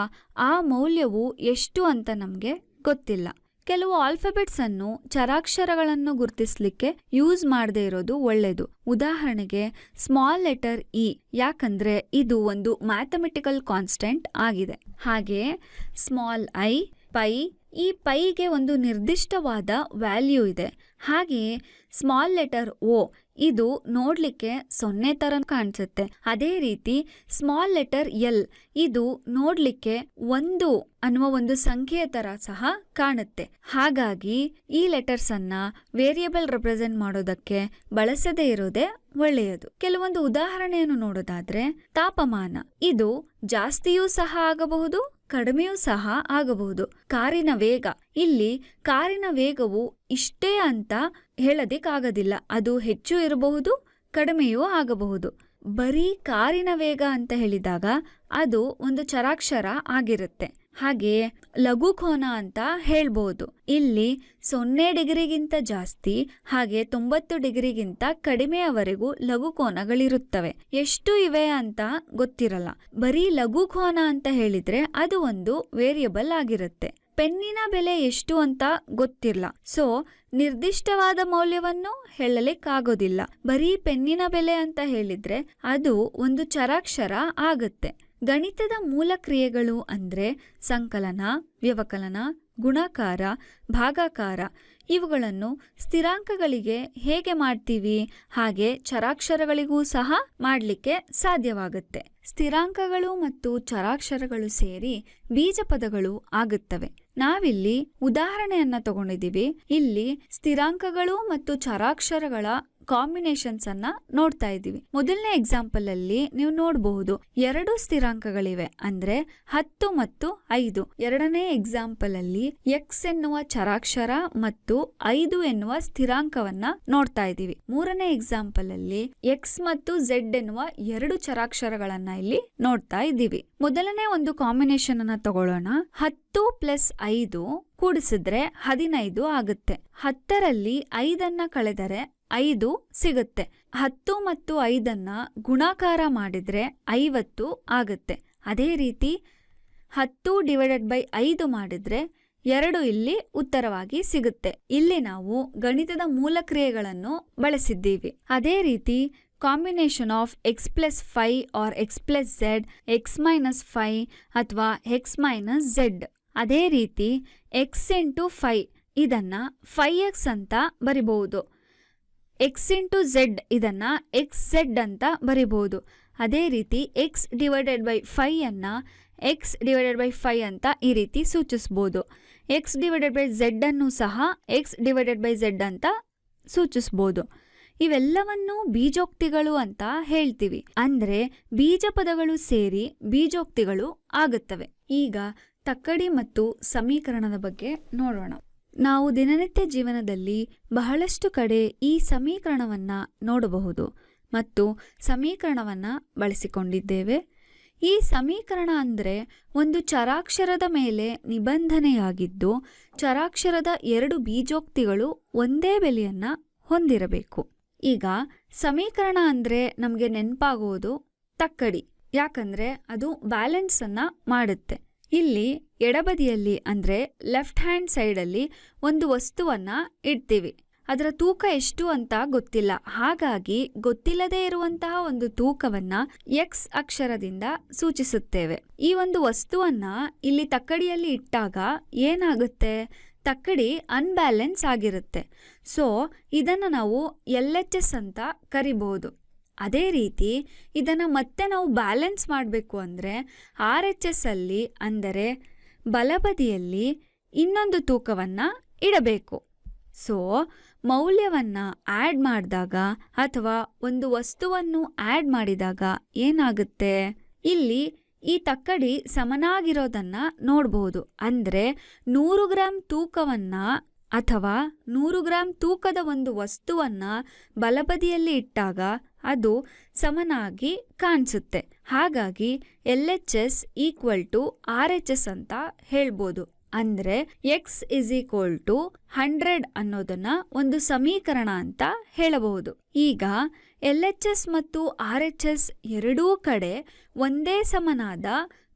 ಆ ಮೌಲ್ಯವು ಎಷ್ಟು ಅಂತ ನಮಗೆ ಗೊತ್ತಿಲ್ಲ. ಕೆಲವು ಆಲ್ಫಾಬೆಟ್ಸ್ ಅನ್ನು ಚರಾಕ್ಷರಗಳನ್ನು ಗುರುತಿಸಲಿಕ್ಕೆ ಯೂಸ್ ಮಾಡದೇ ಇರೋದು ಒಳ್ಳೆಯದು. ಉದಾಹರಣೆಗೆ ಸ್ಮಾಲ್ ಲೆಟರ್ ಇ, ಯಾಕಂದ್ರೆ ಇದು ಒಂದು ಮ್ಯಾಥಮೆಟಿಕಲ್ ಕಾನ್ಸ್ಟೆಂಟ್ ಆಗಿದೆ. ಹಾಗೆಯೇ ಸ್ಮಾಲ್ ಐ, ಪೈ, ಈ ಪೈಗೆ ಒಂದು ನಿರ್ದಿಷ್ಟವಾದ ವ್ಯಾಲ್ಯೂ ಇದೆ. ಹಾಗೆಯೇ ಸ್ಮಾಲ್ ಲೆಟರ್ ಓ, ಇದು ನೋಡಲಿಕ್ಕೆ 0 ಥರ ಕಾಣಿಸುತ್ತೆ. ಅದೇ ರೀತಿ ಸ್ಮಾಲ್ ಲೆಟರ್ ಎಲ್, ಇದು ನೋಡಲಿಕ್ಕೆ 1 ಅನ್ನುವ ಒಂದು ಸಂಖ್ಯೆಯ ಥರ ಸಹ ಕಾಣುತ್ತೆ. ಹಾಗಾಗಿ ಈ ಲೆಟರ್ಸ್ ಅನ್ನ ವೇರಿಯಬಲ್ ರೆಪ್ರೆಸೆಂಟ್ ಮಾಡೋದಕ್ಕೆ ಬಳಸದೇ ಇರೋದೇ ಒಳ್ಳೆಯದು. ಕೆಲವೊಂದು ಉದಾಹರಣೆಯನ್ನು ನೋಡೋದಾದ್ರೆ ತಾಪಮಾನ, ಇದು ಜಾಸ್ತಿಯೂ ಸಹ ಆಗಬಹುದು, ಕಡಿಮೆಯೂ ಸಹ ಆಗಬಹುದು. ಕಾರಿನ ವೇಗ, ಇಲ್ಲಿ ಕಾರಿನ ವೇಗವು ಇಷ್ಟೇ ಅಂತ ಹೇಳೋದಿಕ್ಕಾಗೋದಿಲ್ಲ, ಅದು ಹೆಚ್ಚು ಇರಬಹುದು, ಕಡಿಮೆಯೂ ಆಗಬಹುದು. ಬರೀ ಕಾರಿನ ವೇಗ ಅಂತ ಹೇಳಿದಾಗ ಅದು ಒಂದು ಚರಾಕ್ಷರ ಆಗಿರುತ್ತೆ. ಹಾಗೆಯೇ ಲಘುಕೋನ ಅಂತ ಹೇಳ್ಬೋದು. ಇಲ್ಲಿ 0 ಡಿಗ್ರಿಗಿಂತ ಜಾಸ್ತಿ ಹಾಗೆ 90 ಡಿಗ್ರಿಗಿಂತ ಕಡಿಮೆಯವರೆಗೂ ಲಘುಕೋನಗಳಿರುತ್ತವೆ. ಎಷ್ಟು ಇವೆ ಅಂತ ಗೊತ್ತಿರಲ್ಲ. ಬರೀ ಲಘುಕೋನ ಅಂತ ಹೇಳಿದ್ರೆ ಅದು ಒಂದು ವೇರಿಯಬಲ್ ಆಗಿರುತ್ತೆ. ಪೆನ್ನಿನ ಬೆಲೆ ಎಷ್ಟು ಅಂತ ಗೊತ್ತಿಲ್ಲ, ಸೊ ನಿರ್ದಿಷ್ಟವಾದ ಮೌಲ್ಯವನ್ನು ಹೇಳಲಿಕ್ಕಾಗೋದಿಲ್ಲ. ಬರೀ ಪೆನ್ನಿನ ಬೆಲೆ ಅಂತ ಹೇಳಿದ್ರೆ ಅದು ಒಂದು ಚರಾಕ್ಷರ ಆಗುತ್ತೆ. ಗಣಿತದ ಮೂಲ ಕ್ರಿಯೆಗಳು ಅಂದ್ರೆ ಸಂಕಲನ, ವ್ಯವಕಲನ, ಗುಣಾಕಾರ, ಭಾಗಾಕಾರ, ಇವುಗಳನ್ನು ಸ್ಥಿರಾಂಕಗಳಿಗೆ ಹೇಗೆ ಮಾಡ್ತೀವಿ ಹಾಗೆ ಚರಾಕ್ಷರಗಳಿಗೂ ಸಹ ಮಾಡಲಿಕ್ಕೆ ಸಾಧ್ಯವಾಗುತ್ತೆ. ಸ್ಥಿರಾಂಕಗಳು ಮತ್ತು ಚರಾಕ್ಷರಗಳು ಸೇರಿ ಬೀಜ ಪದಗಳು ಆಗುತ್ತವೆ. ನಾವಿಲ್ಲಿ ಉದಾಹರಣೆಯನ್ನ ತಗೊಂಡಿದ್ದೀವಿ. ಇಲ್ಲಿ ಸ್ಥಿರಾಂಕಗಳು ಮತ್ತು ಚರಾಕ್ಷರಗಳ ಕಾಂಬಿನೇಷನ್ಸ್ ಅನ್ನ ನೋಡ್ತಾ ಇದ್ದೀವಿ. ಮೊದಲನೇ ಎಕ್ಸಾಂಪಲ್ ಅಲ್ಲಿ ನೀವು ನೋಡಬಹುದು 2 ಸ್ಥಿರಾಂಕಗಳಿವೆ, ಅಂದ್ರೆ 10 ಮತ್ತು 5. ಎರಡನೇ ಎಕ್ಸಾಂಪಲ್ ಅಲ್ಲಿ x ಎನ್ನುವ ಚರಾಕ್ಷರ ಮತ್ತು 5 ಎನ್ನುವ ಸ್ಥಿರಾಂಕವನ್ನ ನೋಡ್ತಾ ಇದ್ದೀವಿ. ಮೂರನೇ ಎಕ್ಸಾಂಪಲ್ ಅಲ್ಲಿ x ಮತ್ತು z ಎನ್ನುವ 2 ಚರಾಕ್ಷರಗಳನ್ನ ಇಲ್ಲಿ ನೋಡ್ತಾ ಇದ್ದೀವಿ. ಮೊದಲನೇ ಒಂದು ಕಾಂಬಿನೇಷನ್ ಅನ್ನ ತಗೊಳ್ಳೋಣ. 10 + 5 ಕೂಡಿಸಿದ್ರೆ 15 ಆಗುತ್ತೆ. 10ರಲ್ಲಿ 5ಅನ್ನ ಕಳೆದರೆ 5 ಸಿಗುತ್ತೆ. 10 ಮತ್ತು 5ಅನ್ನ ಗುಣಾಕಾರ ಮಾಡಿದ್ರೆ 50 ಆಗುತ್ತೆ. ಅದೇ ರೀತಿ 10/5 ಮಾಡಿದ್ರೆ 2 ಇಲ್ಲಿ ಉತ್ತರವಾಗಿ ಸಿಗುತ್ತೆ. ಇಲ್ಲಿ ನಾವು ಗಣಿತದ ಮೂಲ ಕ್ರಿಯೆಗಳನ್ನು ಬಳಸಿದ್ದೀವಿ. ಅದೇ ರೀತಿ combination of x + 5 or x + z, x - 5 ಅಥವಾ x - z. ಅದೇ ರೀತಿ x × 5 ಇದನ್ನ 5x ಅಂತ ಬರಿಬಹುದು. x × z ಇದನ್ನ xz ಅಂತ ಬರಿಬಹುದು. ಅದೇ ರೀತಿ x/5 ಅನ್ನ x/5 ಅಂತ ಈ ರೀತಿ ಸೂಚಿಸಬಹುದು. x/z ಅನ್ನು ಸಹ x/z ಅಂತ ಸೂಚಿಸಬಹುದು. ಇವೆಲ್ಲವನ್ನು ಬೀಜೋಕ್ತಿಗಳು ಅಂತ ಹೇಳ್ತೀವಿ. ಅಂದ್ರೆ ಬೀಜ ಪದಗಳು ಸೇರಿ ಬೀಜೋಕ್ತಿಗಳು ಆಗುತ್ತವೆ. ಈಗ ತಕ್ಕಡಿ ಮತ್ತು ಸಮೀಕರಣದ ಬಗ್ಗೆ ನೋಡೋಣ. ನಾವು ದಿನನಿತ್ಯ ಜೀವನದಲ್ಲಿ ಬಹಳಷ್ಟು ಕಡೆ ಈ ಸಮೀಕರಣವನ್ನ ನೋಡಬಹುದು ಮತ್ತು ಸಮೀಕರಣವನ್ನ ಬಳಸಿಕೊಂಡಿದ್ದೇವೆ. ಈ ಸಮೀಕರಣ ಅಂದ್ರೆ ಒಂದು ಚರಾಕ್ಷರದ ಮೇಲೆ ನಿಬಂಧನೆಯಾಗಿದ್ದು ಚರಾಕ್ಷರದ 2 ಬೀಜೋಕ್ತಿಗಳು ಒಂದೇ ಬೆಲೆಯನ್ನ ಹೊಂದಿರಬೇಕು. ಈಗ ಸಮೀಕರಣ ಅಂದ್ರೆ ನಮಗೆ ನೆನಪಾಗುವುದು ತಕ್ಕಡಿ, ಯಾಕಂದ್ರೆ ಅದು ಬ್ಯಾಲೆನ್ಸ್ ಅನ್ನ ಮಾಡುತ್ತೆ. ಇಲ್ಲಿ ಎಡಬದಿಯಲ್ಲಿ ಅಂದ್ರೆ ಲೆಫ್ಟ್ ಹ್ಯಾಂಡ್ ಸೈಡ್ ಅಲ್ಲಿ ಒಂದು ವಸ್ತುವನ್ನ ಇಡ್ತೀವಿ. ಅದರ ತೂಕ ಎಷ್ಟು ಅಂತ ಗೊತ್ತಿಲ್ಲ, ಹಾಗಾಗಿ ಗೊತ್ತಿಲ್ಲದೆ ಇರುವಂತಹ ಒಂದು ತೂಕವನ್ನ x ಅಕ್ಷರದಿಂದ ಸೂಚಿಸುತ್ತೇವೆ. ಈ ಒಂದು ವಸ್ತುವನ್ನ ಇಲ್ಲಿ ತಕ್ಕಡಿಯಲ್ಲಿ ಇಟ್ಟಾಗ ಏನಾಗುತ್ತೆ, ತಕ್ಕಡಿ ಅನ್ಬ್ಯಾಲೆನ್ಸ್ ಆಗಿರುತ್ತೆ. ಸೊ ಇದನ್ನು ನಾವು LHS ಅಂತ ಕರಿಬಹುದು. ಅದೇ ರೀತಿ ಇದನ್ನು ಮತ್ತೆ ನಾವು ಬ್ಯಾಲೆನ್ಸ್ ಮಾಡಬೇಕು ಅಂದರೆ RHS ಅಲ್ಲಿ ಅಂದರೆ ಬಲಬದಿಯಲ್ಲಿ ಇನ್ನೊಂದು ತೂಕವನ್ನು ಇಡಬೇಕು. ಸೊ ಮೌಲ್ಯವನ್ನು ಆ್ಯಡ್ ಮಾಡಿದಾಗ ಅಥವಾ ಒಂದು ವಸ್ತುವನ್ನು ಆ್ಯಡ್ ಮಾಡಿದಾಗ ಏನಾಗುತ್ತೆ, ಇಲ್ಲಿ ಈ ತಕ್ಕಡಿ ಸಮನಾಗಿರೋದನ್ನ ನೋಡಬಹುದು. ಅಂದರೆ 100 ಗ್ರಾಂ ತೂಕವನ್ನು ಅಥವಾ 100 ಗ್ರಾಂ ತೂಕದ ಒಂದು ವಸ್ತುವನ್ನು ಬಲಬದಿಯಲ್ಲಿ ಇಟ್ಟಾಗ ಅದು ಸಮನಾಗಿ ಕಾಣಿಸುತ್ತೆ. ಹಾಗಾಗಿ LHS = RHS ಅಂತ ಹೇಳ್ಬೋದು. ಅಂದರೆ ಎಕ್ಸ್ ಇಸ್ ಈಕ್ವಲ್ ಟು 100 ಅನ್ನೋದನ್ನ ಒಂದು ಸಮೀಕರಣ ಅಂತ ಹೇಳಬಹುದು. ಈಗ LHS ಮತ್ತು RHS ಎರಡೂ ಕಡೆ ಒಂದೇ ಸಮನಾದ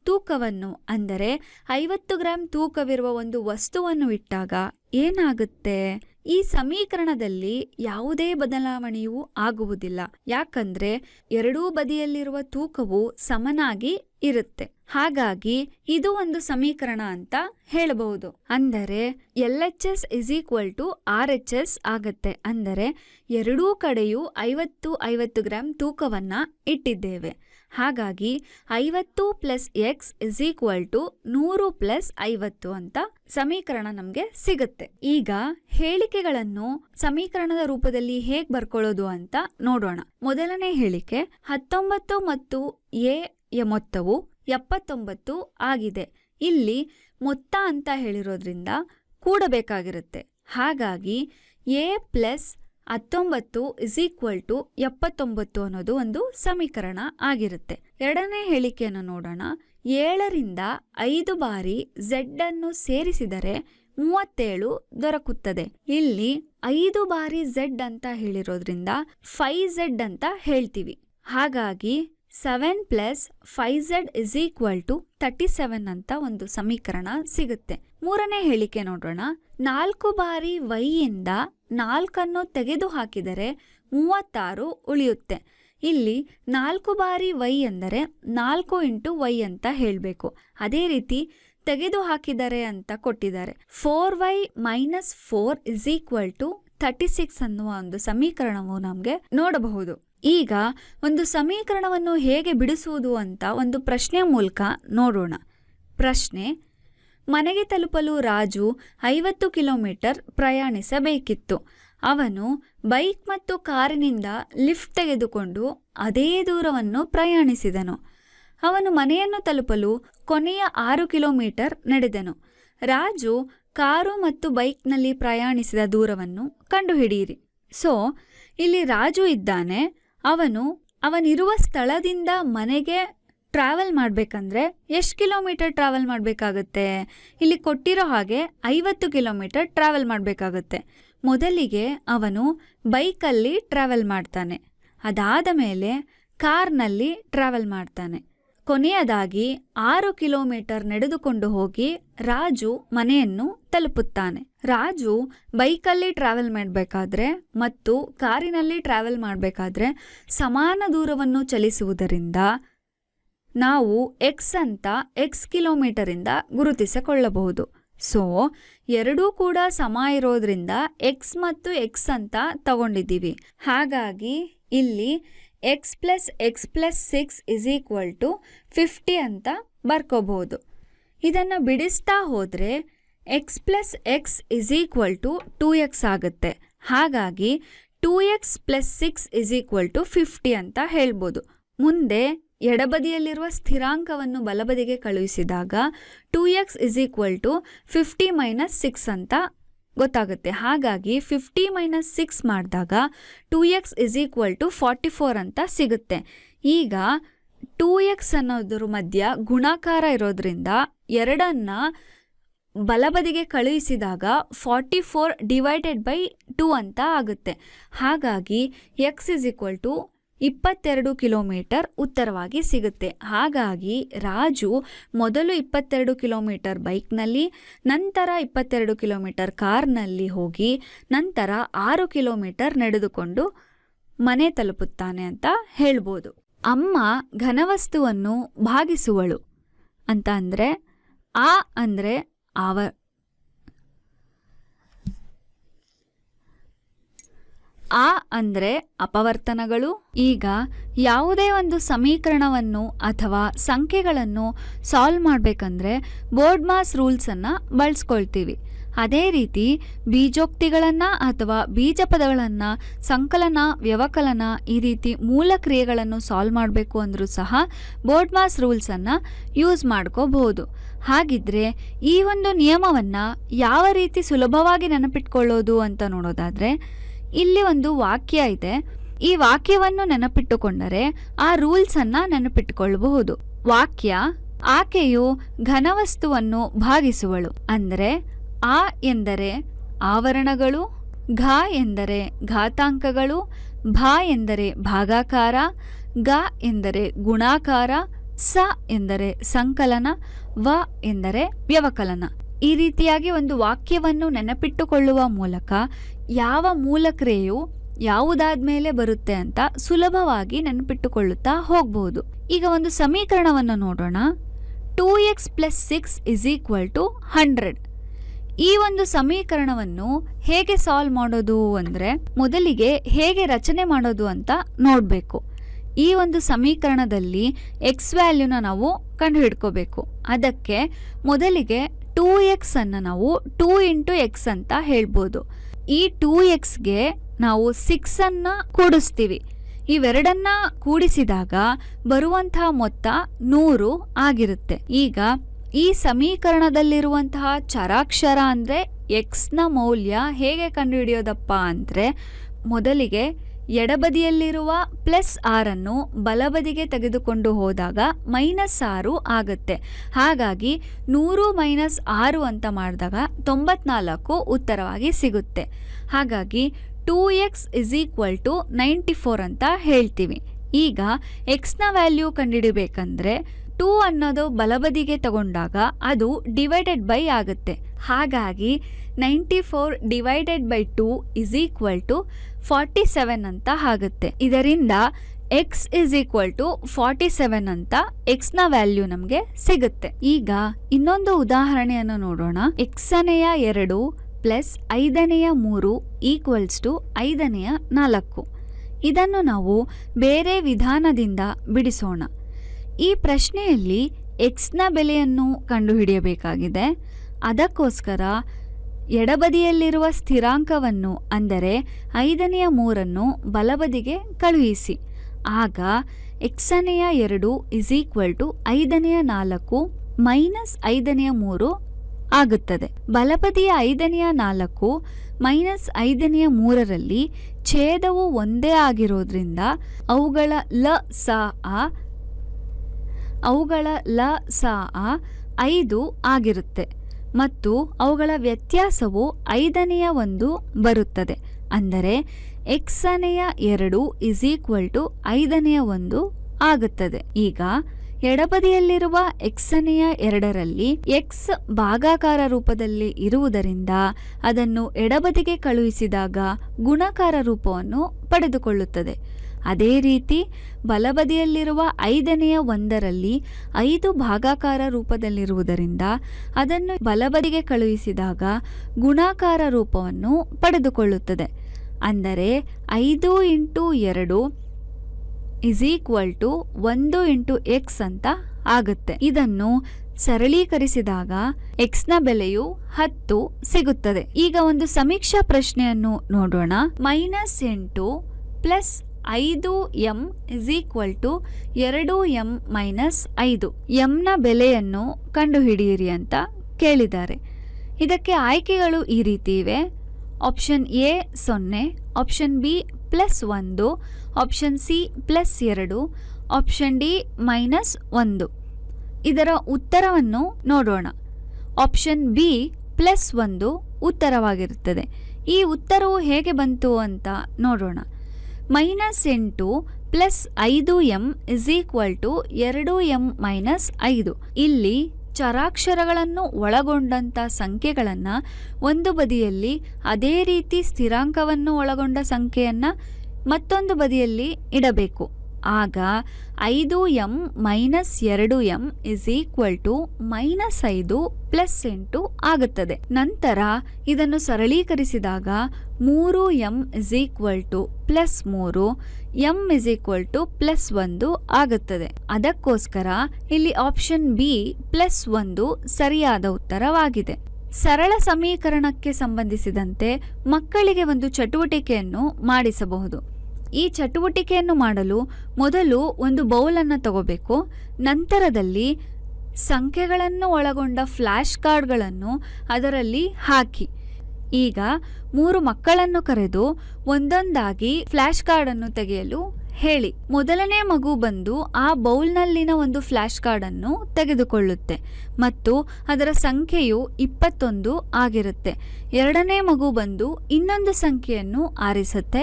ತೂಕವನ್ನು ಅಂದರೆ 50 ಗ್ರಾಂ ತೂಕವಿರುವ ಒಂದು ವಸ್ತುವನ್ನು ಇಟ್ಟಾಗ ಏನಾಗುತ್ತೆ? ಈ ಸಮೀಕರಣದಲ್ಲಿ ಯಾವುದೇ ಬದಲಾವಣೆಯೂ ಆಗುವುದಿಲ್ಲ. ಯಾಕಂದ್ರೆ ಎರಡೂ ಬದಿಯಲ್ಲಿರುವ ತೂಕವು ಸಮನಾಗಿ ಇರುತ್ತೆ. ಹಾಗಾಗಿ ಇದು ಒಂದು ಸಮೀಕರಣ ಅಂತ ಹೇಳಬಹುದು. ಅಂದರೆ LHS = RHS ಆಗತ್ತೆ. ಅಂದರೆ ಎರಡೂ ಕಡೆಯೂ 50 ಗ್ರಾಂ ತೂಕವನ್ನ ಇಟ್ಟಿದ್ದೇವೆ. ಹಾಗಾಗಿ 50 + x = 100 + 50 ಅಂತ ಸಮೀಕರಣ ನಮಗೆ ಸಿಗುತ್ತೆ. ಈಗ ಹೇಳಿಕೆಗಳನ್ನು ಸಮೀಕರಣದ ರೂಪದಲ್ಲಿ ಹೇಗೆ ಬರ್ಕೊಳ್ಳೋದು ಅಂತ ನೋಡೋಣ. ಮೊದಲನೇ ಹೇಳಿಕೆ 19 ಮತ್ತು a ಯ ಮೊತ್ತವು 79 ಆಗಿದೆ. ಇಲ್ಲಿ ಮೊತ್ತ ಅಂತ ಹೇಳಿರೋದ್ರಿಂದ ಕೂಡಬೇಕಾಗಿರುತ್ತೆ. ಹಾಗಾಗಿ a + 19 = 79 ಅನ್ನೋದು ಒಂದು ಸಮೀಕರಣ ಆಗಿರುತ್ತೆ. ಎರಡನೇ ಹೇಳಿಕೆಯನ್ನು ನೋಡೋಣ. 7ರಿಂದ 5 ಬಾರಿ z ಅನ್ನು ಸೇರಿಸಿದರೆ 37 ದೊರಕುತ್ತದೆ. ಇಲ್ಲಿ 5 ಬಾರಿ z ಅಂತ ಹೇಳಿರೋದ್ರಿಂದ 5z ಅಂತ ಹೇಳ್ತೀವಿ. ಹಾಗಾಗಿ 7 + 5z = 37 ಅಂತ ಒಂದು ಸಮೀಕರಣ ಸಿಗುತ್ತೆ. ಮೂರನೇ ಹೇಳಿಕೆ ನೋಡೋಣ. 4 ಬಾರಿ y ಇಂದ 4 ತೆಗೆದು ಹಾಕಿದರೆ 36 ಉಳಿಯುತ್ತೆ. ಇಲ್ಲಿ 4 ಬಾರಿ y ಅಂದರೆ 4 × y ಅಂತ ಹೇಳಬೇಕು. ಅದೇ ರೀತಿ ತೆಗೆದು ಹಾಕಿದರೆ ಅಂತ ಕೊಟ್ಟಿದ್ದಾರೆ. 4y - 4 = 36 ಅನ್ನುವ ಒಂದು ಸಮೀಕರಣವು ನಮಗೆ ನೋಡಬಹುದು. ಈಗ ಒಂದು ಸಮೀಕರಣವನ್ನು ಹೇಗೆ ಬಿಡಿಸುವುದು ಅಂತ ಒಂದು ಪ್ರಶ್ನೆ ಮೂಲಕ ನೋಡೋಣ. ಪ್ರಶ್ನೆ: ಮನೆಗೆ ತಲುಪಲು ರಾಜು 50 ಕಿಲೋಮೀಟರ್ ಪ್ರಯಾಣಿಸಬೇಕಿತ್ತು. ಅವನು ಬೈಕ್ ಮತ್ತು ಕಾರಿನಿಂದ ಲಿಫ್ಟ್ ತೆಗೆದುಕೊಂಡು ಅದೇ ದೂರವನ್ನು ಪ್ರಯಾಣಿಸಿದನು. ಅವನು ಮನೆಯನ್ನು ತಲುಪಲು ಕೊನೆಯ 6 ಕಿಲೋಮೀಟರ್ ನಡೆದನು. ರಾಜು ಕಾರು ಮತ್ತು ಬೈಕ್ನಲ್ಲಿ ಪ್ರಯಾಣಿಸಿದ ದೂರವನ್ನು ಕಂಡುಹಿಡಿಯಿರಿ. ಸೊ ಇಲ್ಲಿ ರಾಜು ಇದ್ದಾನೆ. ಅವನಿರುವ ಸ್ಥಳದಿಂದ ಮನೆಗೆ ಟ್ರಾವೆಲ್ ಮಾಡಬೇಕಂದ್ರೆ ಎಷ್ಟು ಕಿಲೋಮೀಟರ್ ಟ್ರಾವೆಲ್ ಮಾಡಬೇಕಾಗತ್ತೆ? ಇಲ್ಲಿ ಕೊಟ್ಟಿರೋ ಹಾಗೆ 50 ಕಿಲೋಮೀಟರ್ ಟ್ರಾವೆಲ್ ಮಾಡಬೇಕಾಗತ್ತೆ. ಮೊದಲಿಗೆ ಅವನು ಬೈಕಲ್ಲಿ ಟ್ರಾವೆಲ್ ಮಾಡ್ತಾನೆ. ಅದಾದ ಮೇಲೆ ಕಾರ್ನಲ್ಲಿ ಟ್ರಾವೆಲ್ ಮಾಡ್ತಾನೆ. ಕೊನೆಯದಾಗಿ 6 ಕಿಲೋಮೀಟರ್ ನಡೆದುಕೊಂಡು ಹೋಗಿ ರಾಜು ಮನೆಯನ್ನು ತಲುಪುತ್ತಾನೆ. ರಾಜು ಬೈಕಲ್ಲಿ ಟ್ರಾವೆಲ್ ಮಾಡಬೇಕಾದ್ರೆ ಮತ್ತು ಕಾರಿನಲ್ಲಿ ಟ್ರಾವೆಲ್ ಮಾಡಬೇಕಾದ್ರೆ ಸಮಾನ ದೂರವನ್ನು ಚಲಿಸುವುದರಿಂದ ನಾವು x ಕಿಲೋಮೀಟರಿಂದ ಗುರುತಿಸಿಕೊಳ್ಳಬಹುದು. ಸೊ ಎರಡೂ ಕೂಡ ಸಮ ಇರೋದ್ರಿಂದ x ಮತ್ತು x ಅಂತ ತಗೊಂಡಿದ್ದೀವಿ. ಹಾಗಾಗಿ ಇಲ್ಲಿ x + x + 6 = 50 ಅಂತ ಬರ್ಕೋಬಹುದು. ಇದನ್ನು ಬಿಡಿಸ್ತಾ ಹೋದರೆ x + x = 2x ಆಗುತ್ತೆ. ಹಾಗಾಗಿ 2x + 6 = 50 ಅಂತ ಹೇಳ್ಬೋದು. ಮುಂದೆ ಎಡಬದಿಯಲ್ಲಿರುವ ಸ್ಥಿರಾಂಕವನ್ನು ಬಲಬದಿಗೆ ಕಳುಹಿಸಿದಾಗ 2x = 50 - 6 ಅಂತ ಗೊತ್ತಾಗುತ್ತೆ. ಹಾಗಾಗಿ 50 - 6 ಮಾಡಿದಾಗ 2x = 44 ಅಂತ ಸಿಗುತ್ತೆ. ಈಗ 2x ಅನ್ನೋದ್ರ ಮಧ್ಯ ಗುಣಾಕಾರ ಇರೋದ್ರಿಂದ ಎರಡನ್ನ ಬಲಬದಿಗೆ ಕಳುಹಿಸಿದಾಗ 44 / 2 ಅಂತ ಆಗುತ್ತೆ. ಹಾಗಾಗಿ x = 22 ಕಿಲೋಮೀಟರ್ ಉತ್ತರವಾಗಿ ಸಿಗುತ್ತೆ. ಹಾಗಾಗಿ ರಾಜು ಮೊದಲು 22 ಕಿಲೋಮೀಟರ್ ಬೈಕ್ನಲ್ಲಿ, ನಂತರ 22 ಕಿಲೋಮೀಟರ್ ಕಾರ್ನಲ್ಲಿ ಹೋಗಿ ನಂತರ 6 ಕಿಲೋಮೀಟರ್ ನಡೆದುಕೊಂಡು ಮನೆ ತಲುಪುತ್ತಾನೆ ಅಂತ ಹೇಳ್ಬೋದು. ಅಮ್ಮ ಘನವಸ್ತುವನ್ನು ಭಾಗಿಸುವಳು ಅಂತ ಅಂದರೆ ಅಂದರೆ ಅಂದರೆ ಅಪವರ್ತನಗಳು. ಈಗ ಯಾವುದೇ ಒಂದು ಸಮೀಕರಣವನ್ನು ಅಥವಾ ಸಂಖ್ಯೆಗಳನ್ನು ಸಾಲ್ವ್ ಮಾಡಬೇಕಂದ್ರೆ ಬೋರ್ಡ್ ಮಾಸ್ ರೂಲ್ಸನ್ನು ಬಳಸ್ಕೊಳ್ತೀವಿ. ಅದೇ ರೀತಿ ಬೀಜೋಕ್ತಿಗಳನ್ನು ಅಥವಾ ಬೀಜ ಪದಗಳನ್ನು, ಸಂಕಲನ, ವ್ಯವಕಲನ, ಈ ರೀತಿ ಮೂಲ ಕ್ರಿಯೆಗಳನ್ನು ಸಾಲ್ವ್ ಮಾಡಬೇಕು ಅಂದರೂ ಸಹ ಬೋರ್ಡ್ ಮಾಸ್ ರೂಲ್ಸನ್ನು ಯೂಸ್ ಮಾಡ್ಕೋಬಹುದು. ಹಾಗಿದ್ರೆ ಈ ಒಂದು ನಿಯಮವನ್ನು ಯಾವ ರೀತಿ ಸುಲಭವಾಗಿ ನೆನಪಿಟ್ಕೊಳ್ಳೋದು ಅಂತ ನೋಡೋದಾದರೆ ಇಲ್ಲಿ ಒಂದು ವಾಕ್ಯ ಇದೆ. ಈ ವಾಕ್ಯವನ್ನು ನೆನಪಿಟ್ಟುಕೊಂಡರೆ ಆ ರೂಲ್ಸನ್ನು ನೆನಪಿಟ್ಟುಕೊಳ್ಳಬಹುದು. ವಾಕ್ಯ: ಆಕೆಯು ಘನವಸ್ತುವನ್ನು ಭಾಗಿಸುವಳು. ಅಂದರೆ ಆ ಎಂದರೆ ಆವರಣಗಳು, ಘ ಎಂದರೆ ಘಾತಾಂಕಗಳು, ಭಾ ಎಂದರೆ ಭಾಗಾಕಾರ, ಗ ಎಂದರೆ ಗುಣಾಕಾರ, ಸ ಎಂದರೆ ಸಂಕಲನ, ವ ಎಂದರೆ ವ್ಯವಕಲನ. ಈ ರೀತಿಯಾಗಿ ಒಂದು ವಾಕ್ಯವನ್ನು ನೆನಪಿಟ್ಟುಕೊಳ್ಳುವ ಮೂಲಕ ಯಾವ ಮೂಲಕ್ರಿಯೆಯು ಯಾವುದಾದ್ಮೇಲೆ ಬರುತ್ತೆ ಅಂತ ಸುಲಭವಾಗಿ ನೆನಪಿಟ್ಟುಕೊಳ್ಳುತ್ತಾ ಹೋಗಬಹುದು. ಈಗ ಒಂದು ಸಮೀಕರಣವನ್ನು ನೋಡೋಣ. 2x + 6 = 100. ಈ ಒಂದು ಸಮೀಕರಣವನ್ನು ಹೇಗೆ ಸಾಲ್ವ್ ಮಾಡೋದು ಅಂದರೆ ಮೊದಲಿಗೆ ಹೇಗೆ ರಚನೆ ಮಾಡೋದು ಅಂತ ನೋಡಬೇಕು. ಈ ಒಂದು ಸಮೀಕರಣದಲ್ಲಿ ಎಕ್ಸ್ ವ್ಯಾಲ್ಯೂನ ನಾವು ಕಂಡುಹಿಡ್ಕೋಬೇಕು. ಅದಕ್ಕೆ ಮೊದಲಿಗೆ 2x ಅನ್ನು ನಾವು 2 × x ಅಂತ ಹೇಳ್ಬೋದು. ಈ 2xಗೆ ನಾವು 6 ಅನ್ನು ಕೂಡಿಸ್ತೀವಿ. ಇವೆರಡನ್ನ ಕೂಡಿಸಿದಾಗ ಬರುವಂತಹ ಮೊತ್ತ 100 ಆಗಿರುತ್ತೆ. ಈಗ ಈ ಸಮೀಕರಣದಲ್ಲಿರುವಂತಹ ಚರಾಕ್ಷರ ಅಂದರೆ ಎಕ್ಸ್ನ ಮೌಲ್ಯ ಹೇಗೆ ಕಂಡುಹಿಡಿಯೋದಪ್ಪ ಅಂದರೆ ಮೊದಲಿಗೆ ಎಡಬದಿಯಲ್ಲಿರುವ +6 ಬಲಬದಿಗೆ ತೆಗೆದುಕೊಂಡು ಹೋದಾಗ -6 ಆಗುತ್ತೆ. ಹಾಗಾಗಿ 100 - 6 ಅಂತ ಮಾಡಿದಾಗ 94 ಉತ್ತರವಾಗಿ ಸಿಗುತ್ತೆ. ಹಾಗಾಗಿ 2x = 94 ಅಂತ ಹೇಳ್ತೀವಿ. ಈಗ ಎಕ್ಸ್ನ ವ್ಯಾಲ್ಯೂ ಕಂಡುಹಿಡಿಬೇಕಂದ್ರೆ 2 ಅನ್ನೋದು ಬಲಬದಿಗೆ ತಗೊಂಡಾಗ ಅದು ಡಿವೈಡೆಡ್ ಆಗುತ್ತೆ. ಹಾಗಾಗಿ 94 / 2 = 47 ಅಂತ ಆಗುತ್ತೆ. ಇದರಿಂದ x = 47 ಅಂತ ಎಕ್ಸ್ನ ವ್ಯಾಲ್ಯೂ ನಮಗೆ ಸಿಗುತ್ತೆ. ಈಗ ಇನ್ನೊಂದು ಉದಾಹರಣೆಯನ್ನು ನೋಡೋಣ. x⁻2 + 5⁻3 = 5⁻4. ಇದನ್ನು ನಾವು ಬೇರೆ ವಿಧಾನದಿಂದ ಬಿಡಿಸೋಣ. ಈ ಪ್ರಶ್ನೆಯಲ್ಲಿ ಎಕ್ಸ್ನ ಬೆಲೆಯನ್ನು ಕಂಡುಹಿಡಿಯಬೇಕಾಗಿದೆ. ಅದಕ್ಕೋಸ್ಕರ ಎಡಬದಿಯಲ್ಲಿರುವ ಸ್ಥಿರಾಂಕವನ್ನು ಅಂದರೆ 5⁻3 ಬಲಬದಿಗೆ ಕಳುಹಿಸಿ. ಆಗ x⁻2 = 5⁻4 - 5⁻3 ಆಗುತ್ತದೆ. ಬಲಬದಿಯ 5⁻4 - 5⁻3ರಲ್ಲಿ ಛೇದವು ಒಂದೇ ಆಗಿರೋದ್ರಿಂದ ಅವುಗಳ ಲ 5 ಆಗಿರುತ್ತೆ ಮತ್ತು ಅವುಗಳ ವ್ಯತ್ಯಾಸವು 5⁻1 ಬರುತ್ತದೆ. ಅಂದರೆ x⁻2 = 5⁻1 ಆಗುತ್ತದೆ. ಈಗ ಎಡಬದಿಯಲ್ಲಿರುವ x⁻2ರಲ್ಲಿ x ಭಾಗಾಕಾರ ರೂಪದಲ್ಲಿ ಇರುವುದರಿಂದ ಅದನ್ನು ಎಡಬದಿಗೆ ಕಳುಹಿಸಿದಾಗ ಗುಣಾಕಾರ ರೂಪವನ್ನು ಪಡೆದುಕೊಳ್ಳುತ್ತದೆ. ಅದೇ ರೀತಿ ಬಲಬದಿಯಲ್ಲಿರುವ 5⁻1ರಲ್ಲಿ 5 ಭಾಗಾಕಾರ ರೂಪದಲ್ಲಿರುವುದರಿಂದ ಅದನ್ನು ಬಲಬದಿಗೆ ಕಳುಹಿಸಿದಾಗ ಗುಣಾಕಾರ ರೂಪವನ್ನು ಪಡೆದುಕೊಳ್ಳುತ್ತದೆ. ಅಂದರೆ 5 × 2 = 1 × x ಅಂತ ಆಗುತ್ತೆ. ಇದನ್ನು ಸರಳೀಕರಿಸಿದಾಗ ಎಕ್ಸ್ನ ಬೆಲೆಯು 10 ಸಿಗುತ್ತದೆ. ಈಗ ಒಂದು ಸಮೀಕ್ಷಾ ಪ್ರಶ್ನೆಯನ್ನು ನೋಡೋಣ. -8 + 5m = 2m - 5. mನ ಬೆಲೆಯನ್ನು ಕಂಡುಹಿಡಿಯಿರಿ ಅಂತ ಕೇಳಿದ್ದಾರೆ. ಇದಕ್ಕೆ ಆಯ್ಕೆಗಳು ಈ ರೀತಿ ಇವೆ. Option A 0, option B +1, option C +2, option D -1. ಇದರ ಉತ್ತರವನ್ನು ನೋಡೋಣ. Option B +1 ಉತ್ತರವಾಗಿರುತ್ತದೆ. ಈ ಉತ್ತರವು ಹೇಗೆ ಬಂತು ಅಂತ ನೋಡೋಣ. -8 + 5m = 2m - 5. ಇಲ್ಲಿ ಚರಾಕ್ಷರಗಳನ್ನು ಒಳಗೊಂಡಂಥ ಸಂಖ್ಯೆಗಳನ್ನು ಒಂದು ಬದಿಯಲ್ಲಿ, ಅದೇ ರೀತಿ ಸ್ಥಿರಾಂಕವನ್ನು ಒಳಗೊಂಡ ಸಂಖ್ಯೆಯನ್ನು ಮತ್ತೊಂದು ಬದಿಯಲ್ಲಿ ಇಡಬೇಕು. ಆಗ 5m - 2m = -5 + 8 ಆಗುತ್ತದೆ. ನಂತರ ಇದನ್ನು ಸರಳೀಕರಿಸಿದಾಗ 3m = +3, m = +1 ಆಗುತ್ತದೆ. ಅದಕ್ಕೋಸ್ಕರ ಇಲ್ಲಿ ಆಪ್ಷನ್ ಬಿ +1 ಸರಿಯಾದ ಉತ್ತರವಾಗಿದೆ. ಸರಳ ಸಮೀಕರಣಕ್ಕೆ ಸಂಬಂಧಿಸಿದಂತೆ ಮಕ್ಕಳಿಗೆ ಒಂದು ಚಟುವಟಿಕೆಯನ್ನು ಮಾಡಿಸಬಹುದು. ಈ ಚಟುವಟಿಕೆಯನ್ನು ಮಾಡಲು ಮೊದಲು ಒಂದು ಬೌಲನ್ನು ತಗೋಬೇಕು. ನಂತರದಲ್ಲಿ ಸಂಖ್ಯೆಗಳನ್ನು ಒಳಗೊಂಡ ಫ್ಲ್ಯಾಶ್ ಕಾರ್ಡ್ಗಳನ್ನು ಅದರಲ್ಲಿ ಹಾಕಿ. ಈಗ 3 ಮಕ್ಕಳನ್ನು ಕರೆದು ಒಂದೊಂದಾಗಿ ಫ್ಲ್ಯಾಶ್ ಕಾರ್ಡನ್ನು ತೆಗೆಯಲು ಹೇಳಿ. ಮೊದಲನೇ ಮಗು ಬಂದು ಆ ಬೌಲ್ನಲ್ಲಿನ ಒಂದು ಫ್ಲ್ಯಾಶ್ ಕಾರ್ಡನ್ನು ತೆಗೆದುಕೊಳ್ಳುತ್ತೆ ಮತ್ತು ಅದರ ಸಂಖ್ಯೆಯು 21 ಆಗಿರುತ್ತೆ. ಎರಡನೇ ಮಗು ಬಂದು ಇನ್ನೊಂದು ಸಂಖ್ಯೆಯನ್ನು ಆರಿಸುತ್ತೆ,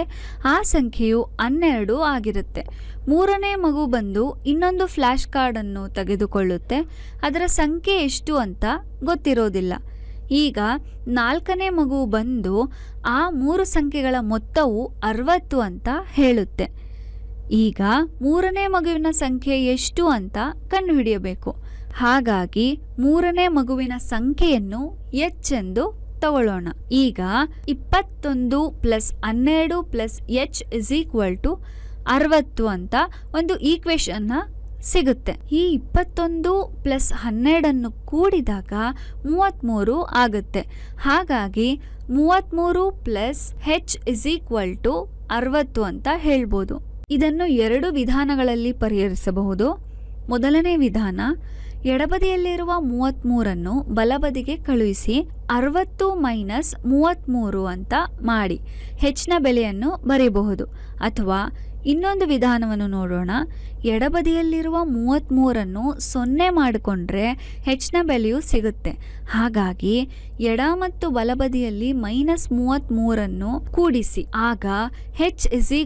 ಆ ಸಂಖ್ಯೆಯು 12 ಆಗಿರುತ್ತೆ. ಮೂರನೇ ಮಗು ಬಂದು ಇನ್ನೊಂದು ಫ್ಲ್ಯಾಶ್ ಕಾರ್ಡನ್ನು ತೆಗೆದುಕೊಳ್ಳುತ್ತೆ, ಅದರ ಸಂಖ್ಯೆ ಎಷ್ಟು ಅಂತ ಗೊತ್ತಿರೋದಿಲ್ಲ. ಈಗ ನಾಲ್ಕನೇ ಮಗು ಬಂದು ಆ 3 ಸಂಖ್ಯೆಗಳ ಮೊತ್ತವು 60 ಅಂತ ಹೇಳುತ್ತೆ. ಈಗ ಮೂರನೇ ಮಗುವಿನ ಸಂಖ್ಯೆ ಎಷ್ಟು ಅಂತ ಕಂಡುಹಿಡಿಯಬೇಕು. ಹಾಗಾಗಿ ಮೂರನೇ ಮಗುವಿನ ಸಂಖ್ಯೆಯನ್ನು h ಎಂದು ತಗೊಳ್ಳೋಣ. ಈಗ 21 + 12 + h = 60 ಅಂತ ಒಂದು ಈಕ್ವೇಶನ್ನ ಸಿಗುತ್ತೆ. ಈ 21 + 12 ಕೂಡಿದಾಗ 33 ಆಗುತ್ತೆ. ಹಾಗಾಗಿ 33 + h = 60 ಅಂತ ಹೇಳ್ಬೋದು. ಇದನ್ನು 2 ವಿಧಾನಗಳಲ್ಲಿ ಪರಿಹರಿಸಬಹುದು. ಮೊದಲನೇ ವಿಧಾನ, ಎಡಬದಿಯಲ್ಲಿರುವ 33 ಬಲಬದಿಗೆ ಕಳುಹಿಸಿ 60 - 33 ಅಂತ ಮಾಡಿ ಹೆಚ್ಚಿನ ಬೆಲೆಯನ್ನು ಬರೆಯಬಹುದು. ಅಥವಾ ಇನ್ನೊಂದು ವಿಧಾನವನ್ನು ನೋಡೋಣ. ಎಡಬದಿಯಲ್ಲಿರುವ 33 0 ಮಾಡಿಕೊಂಡ್ರೆ ಹೆಚ್ಚಿನ ಬೆಲೆಯು ಸಿಗುತ್ತೆ. ಹಾಗಾಗಿ ಎಡ ಮತ್ತು ಬಲಬದಿಯಲ್ಲಿ -33 ಕೂಡಿಸಿ, ಆಗ h =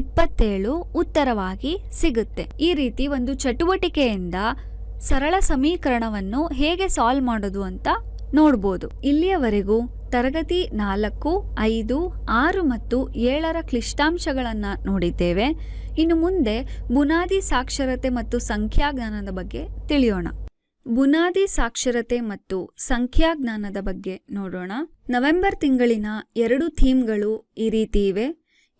27 ಉತ್ತರವಾಗಿ ಸಿಗುತ್ತೆ. ಈ ರೀತಿ ಒಂದು ಚಟುವಟಿಕೆಯಿಂದ ಸರಳ ಸಮೀಕರಣವನ್ನು ಹೇಗೆ ಸಾಲ್ವ್ ಮಾಡೋದು ಅಂತ ನೋಡ್ಬೋದು. ಇಲ್ಲಿಯವರೆಗೂ ತರಗತಿ 4, 5, 6 ಮತ್ತು 7ರ ಕ್ಲಿಷ್ಟಾಂಶಗಳನ್ನು ನೋಡಿದ್ದೇವೆ. ಇನ್ನು ಮುಂದೆ ಬುನಾದಿ ಸಾಕ್ಷರತೆ ಮತ್ತು ಸಂಖ್ಯಾಜ್ಞಾನದ ಬಗ್ಗೆ ತಿಳಿಯೋಣ. ಬುನಾದಿ ಸಾಕ್ಷರತೆ ಮತ್ತು ಸಂಖ್ಯಾಜ್ಞಾನದ ಬಗ್ಗೆ ನೋಡೋಣ. ನವೆಂಬರ್ ತಿಂಗಳಿನ 2 ಥೀಮ್ಗಳು ಈ ರೀತಿ ಇವೆ.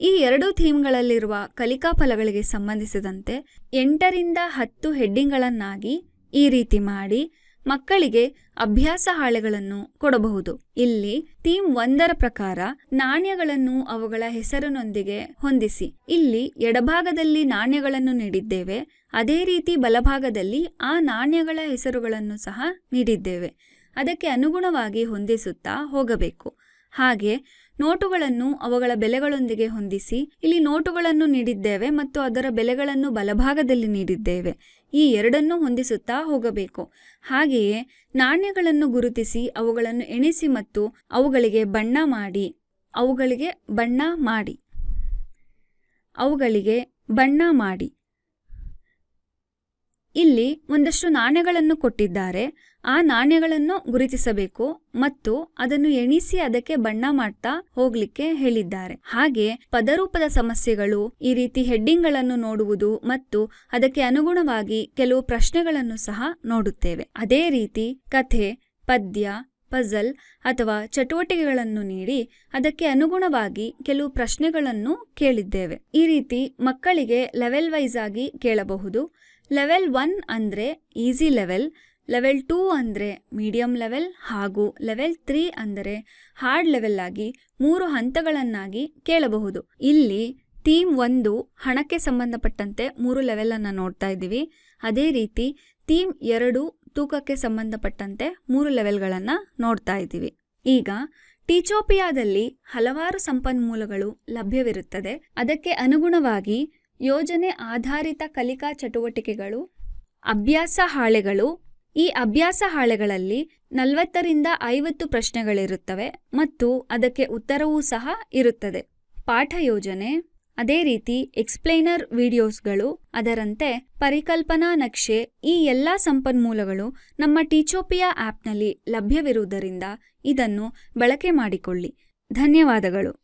ಈ 2 ಥೀಮ್ಗಳಲ್ಲಿರುವ ಕಲಿಕಾ ಫಲಗಳಿಗೆ ಸಂಬಂಧಿಸಿದಂತೆ 8ರಿಂದ 10 ಹೆಡ್ಡಿಂಗ್ಗಳನ್ನಾಗಿ ಈ ರೀತಿ ಮಾಡಿ ಮಕ್ಕಳಿಗೆ ಅಭ್ಯಾಸ ಹಾಳೆಗಳನ್ನು ಕೊಡಬಹುದು. ಇಲ್ಲಿ ಥೀಮ್ 1ರ ಪ್ರಕಾರ ನಾಣ್ಯಗಳನ್ನು ಅವುಗಳ ಹೆಸರಿನೊಂದಿಗೆ ಹೊಂದಿಸಿ. ಇಲ್ಲಿ ಎಡಭಾಗದಲ್ಲಿ ನಾಣ್ಯಗಳನ್ನು ನೀಡಿದ್ದೇವೆ, ಅದೇ ರೀತಿ ಬಲಭಾಗದಲ್ಲಿ ಆ ನಾಣ್ಯಗಳ ಹೆಸರುಗಳನ್ನು ಸಹ ನೀಡಿದ್ದೇವೆ. ಅದಕ್ಕೆ ಅನುಗುಣವಾಗಿ ಹೊಂದಿಸುತ್ತಾ ಹೋಗಬೇಕು. ಹಾಗೆ ನೋಟುಗಳನ್ನು ಅವುಗಳ ಬೆಲೆಗಳೊಂದಿಗೆ ಹೊಂದಿಸಿ. ಇಲ್ಲಿ ನೋಟುಗಳನ್ನು ನೀಡಿದ್ದೇವೆ ಮತ್ತು ಅದರ ಬೆಲೆಗಳನ್ನು ಬಲಭಾಗದಲ್ಲಿ ನೀಡಿದ್ದೇವೆ. ಈ ಎರಡನ್ನೂ ಹೊಂದಿಸುತ್ತಾ ಹೋಗಬೇಕು. ಹಾಗೆಯೇ ನಾಣ್ಯಗಳನ್ನು ಗುರುತಿಸಿ ಅವುಗಳನ್ನು ಎಣಿಸಿ ಮತ್ತು ಅವುಗಳಿಗೆ ಬಣ್ಣ ಮಾಡಿ. ಇಲ್ಲಿ ಒಂದಷ್ಟು ನಾಣ್ಯಗಳನ್ನು ಕೊಟ್ಟಿದ್ದಾರೆ, ಆ ನಾಣ್ಯಗಳನ್ನು ಗುರುತಿಸಬೇಕು ಮತ್ತು ಅದನ್ನು ಎಣಿಸಿ ಅದಕ್ಕೆ ಬಣ್ಣ ಮಾಡ್ತಾ ಹೋಗ್ಲಿಕ್ಕೆ ಹೇಳಿದ್ದಾರೆ. ಹಾಗೆ ಪದರೂಪದ ಸಮಸ್ಯೆಗಳು, ಈ ರೀತಿ ಹೆಡ್ಡಿಂಗ್ಗಳನ್ನು ನೋಡುವುದು ಮತ್ತು ಅದಕ್ಕೆ ಅನುಗುಣವಾಗಿ ಕೆಲವು ಪ್ರಶ್ನೆಗಳನ್ನು ಸಹ ನೋಡುತ್ತೇವೆ. ಅದೇ ರೀತಿ ಕಥೆ, ಪದ್ಯ, ಪಜಲ್ ಅಥವಾ ಚಟುವಟಿಕೆಗಳನ್ನು ನೀಡಿ ಅದಕ್ಕೆ ಅನುಗುಣವಾಗಿ ಕೆಲವು ಪ್ರಶ್ನೆಗಳನ್ನು ಕೇಳಿದ್ದೇವೆ. ಈ ರೀತಿ ಮಕ್ಕಳಿಗೆ ಲೆವೆಲ್ ವೈಸ್ ಆಗಿ ಕೇಳಬಹುದು. ಲೆವೆಲ್ 1 ಅಂದರೆ ಈಸಿ ಲೆವೆಲ್, ಲೆವೆಲ್ 2 ಅಂದರೆ ಮೀಡಿಯಂ ಲೆವೆಲ್ ಹಾಗೂ ಲೆವೆಲ್ 3 ಅಂದರೆ ಹಾರ್ಡ್ ಲೆವೆಲ್ ಆಗಿ 3 ಹಂತಗಳನ್ನಾಗಿ ಕೇಳಬಹುದು. ಇಲ್ಲಿ ಥೀಮ್ 1 ಹಣಕ್ಕೆ ಸಂಬಂಧಪಟ್ಟಂತೆ 3 ಲೆವೆಲನ್ನು ನೋಡ್ತಾ ಇದ್ದೀವಿ. ಅದೇ ರೀತಿ ಥೀಮ್ 2 ತೂಕಕ್ಕೆ ಸಂಬಂಧಪಟ್ಟಂತೆ 3 ಲೆವೆಲ್ಗಳನ್ನು ನೋಡ್ತಾ ಇದ್ದೀವಿ. ಈಗ ಟೀಚೋಪಿಯಾದಲ್ಲಿ ಹಲವಾರು ಸಂಪನ್ಮೂಲಗಳು ಲಭ್ಯವಿರುತ್ತದೆ. ಅದಕ್ಕೆ ಅನುಗುಣವಾಗಿ ಯೋಜನೆ ಆಧಾರಿತ ಕಲಿಕಾ ಚಟುವಟಿಕೆಗಳು, ಅಭ್ಯಾಸ ಹಾಳೆಗಳು. ಈ ಅಭ್ಯಾಸ ಹಾಳೆಗಳಲ್ಲಿ 40ರಿಂದ 50 ಪ್ರಶ್ನೆಗಳಿರುತ್ತವೆ ಮತ್ತು ಅದಕ್ಕೆ ಉತ್ತರವೂ ಸಹ ಇರುತ್ತದೆ. ಪಾಠ ಯೋಜನೆ, ಅದೇ ರೀತಿ ಎಕ್ಸ್ಪ್ಲೈನರ್ ವಿಡಿಯೋಸ್ಗಳು, ಅದರಂತೆ ಪರಿಕಲ್ಪನಾ ನಕ್ಷೆ, ಈ ಎಲ್ಲ ಸಂಪನ್ಮೂಲಗಳು ನಮ್ಮ ಟೀಚೋಪಿಯಾ ಆ್ಯಪ್ನಲ್ಲಿ ಲಭ್ಯವಿರುವುದರಿಂದ ಇದನ್ನು ಬಳಕೆ ಮಾಡಿಕೊಳ್ಳಿ. ಧನ್ಯವಾದಗಳು.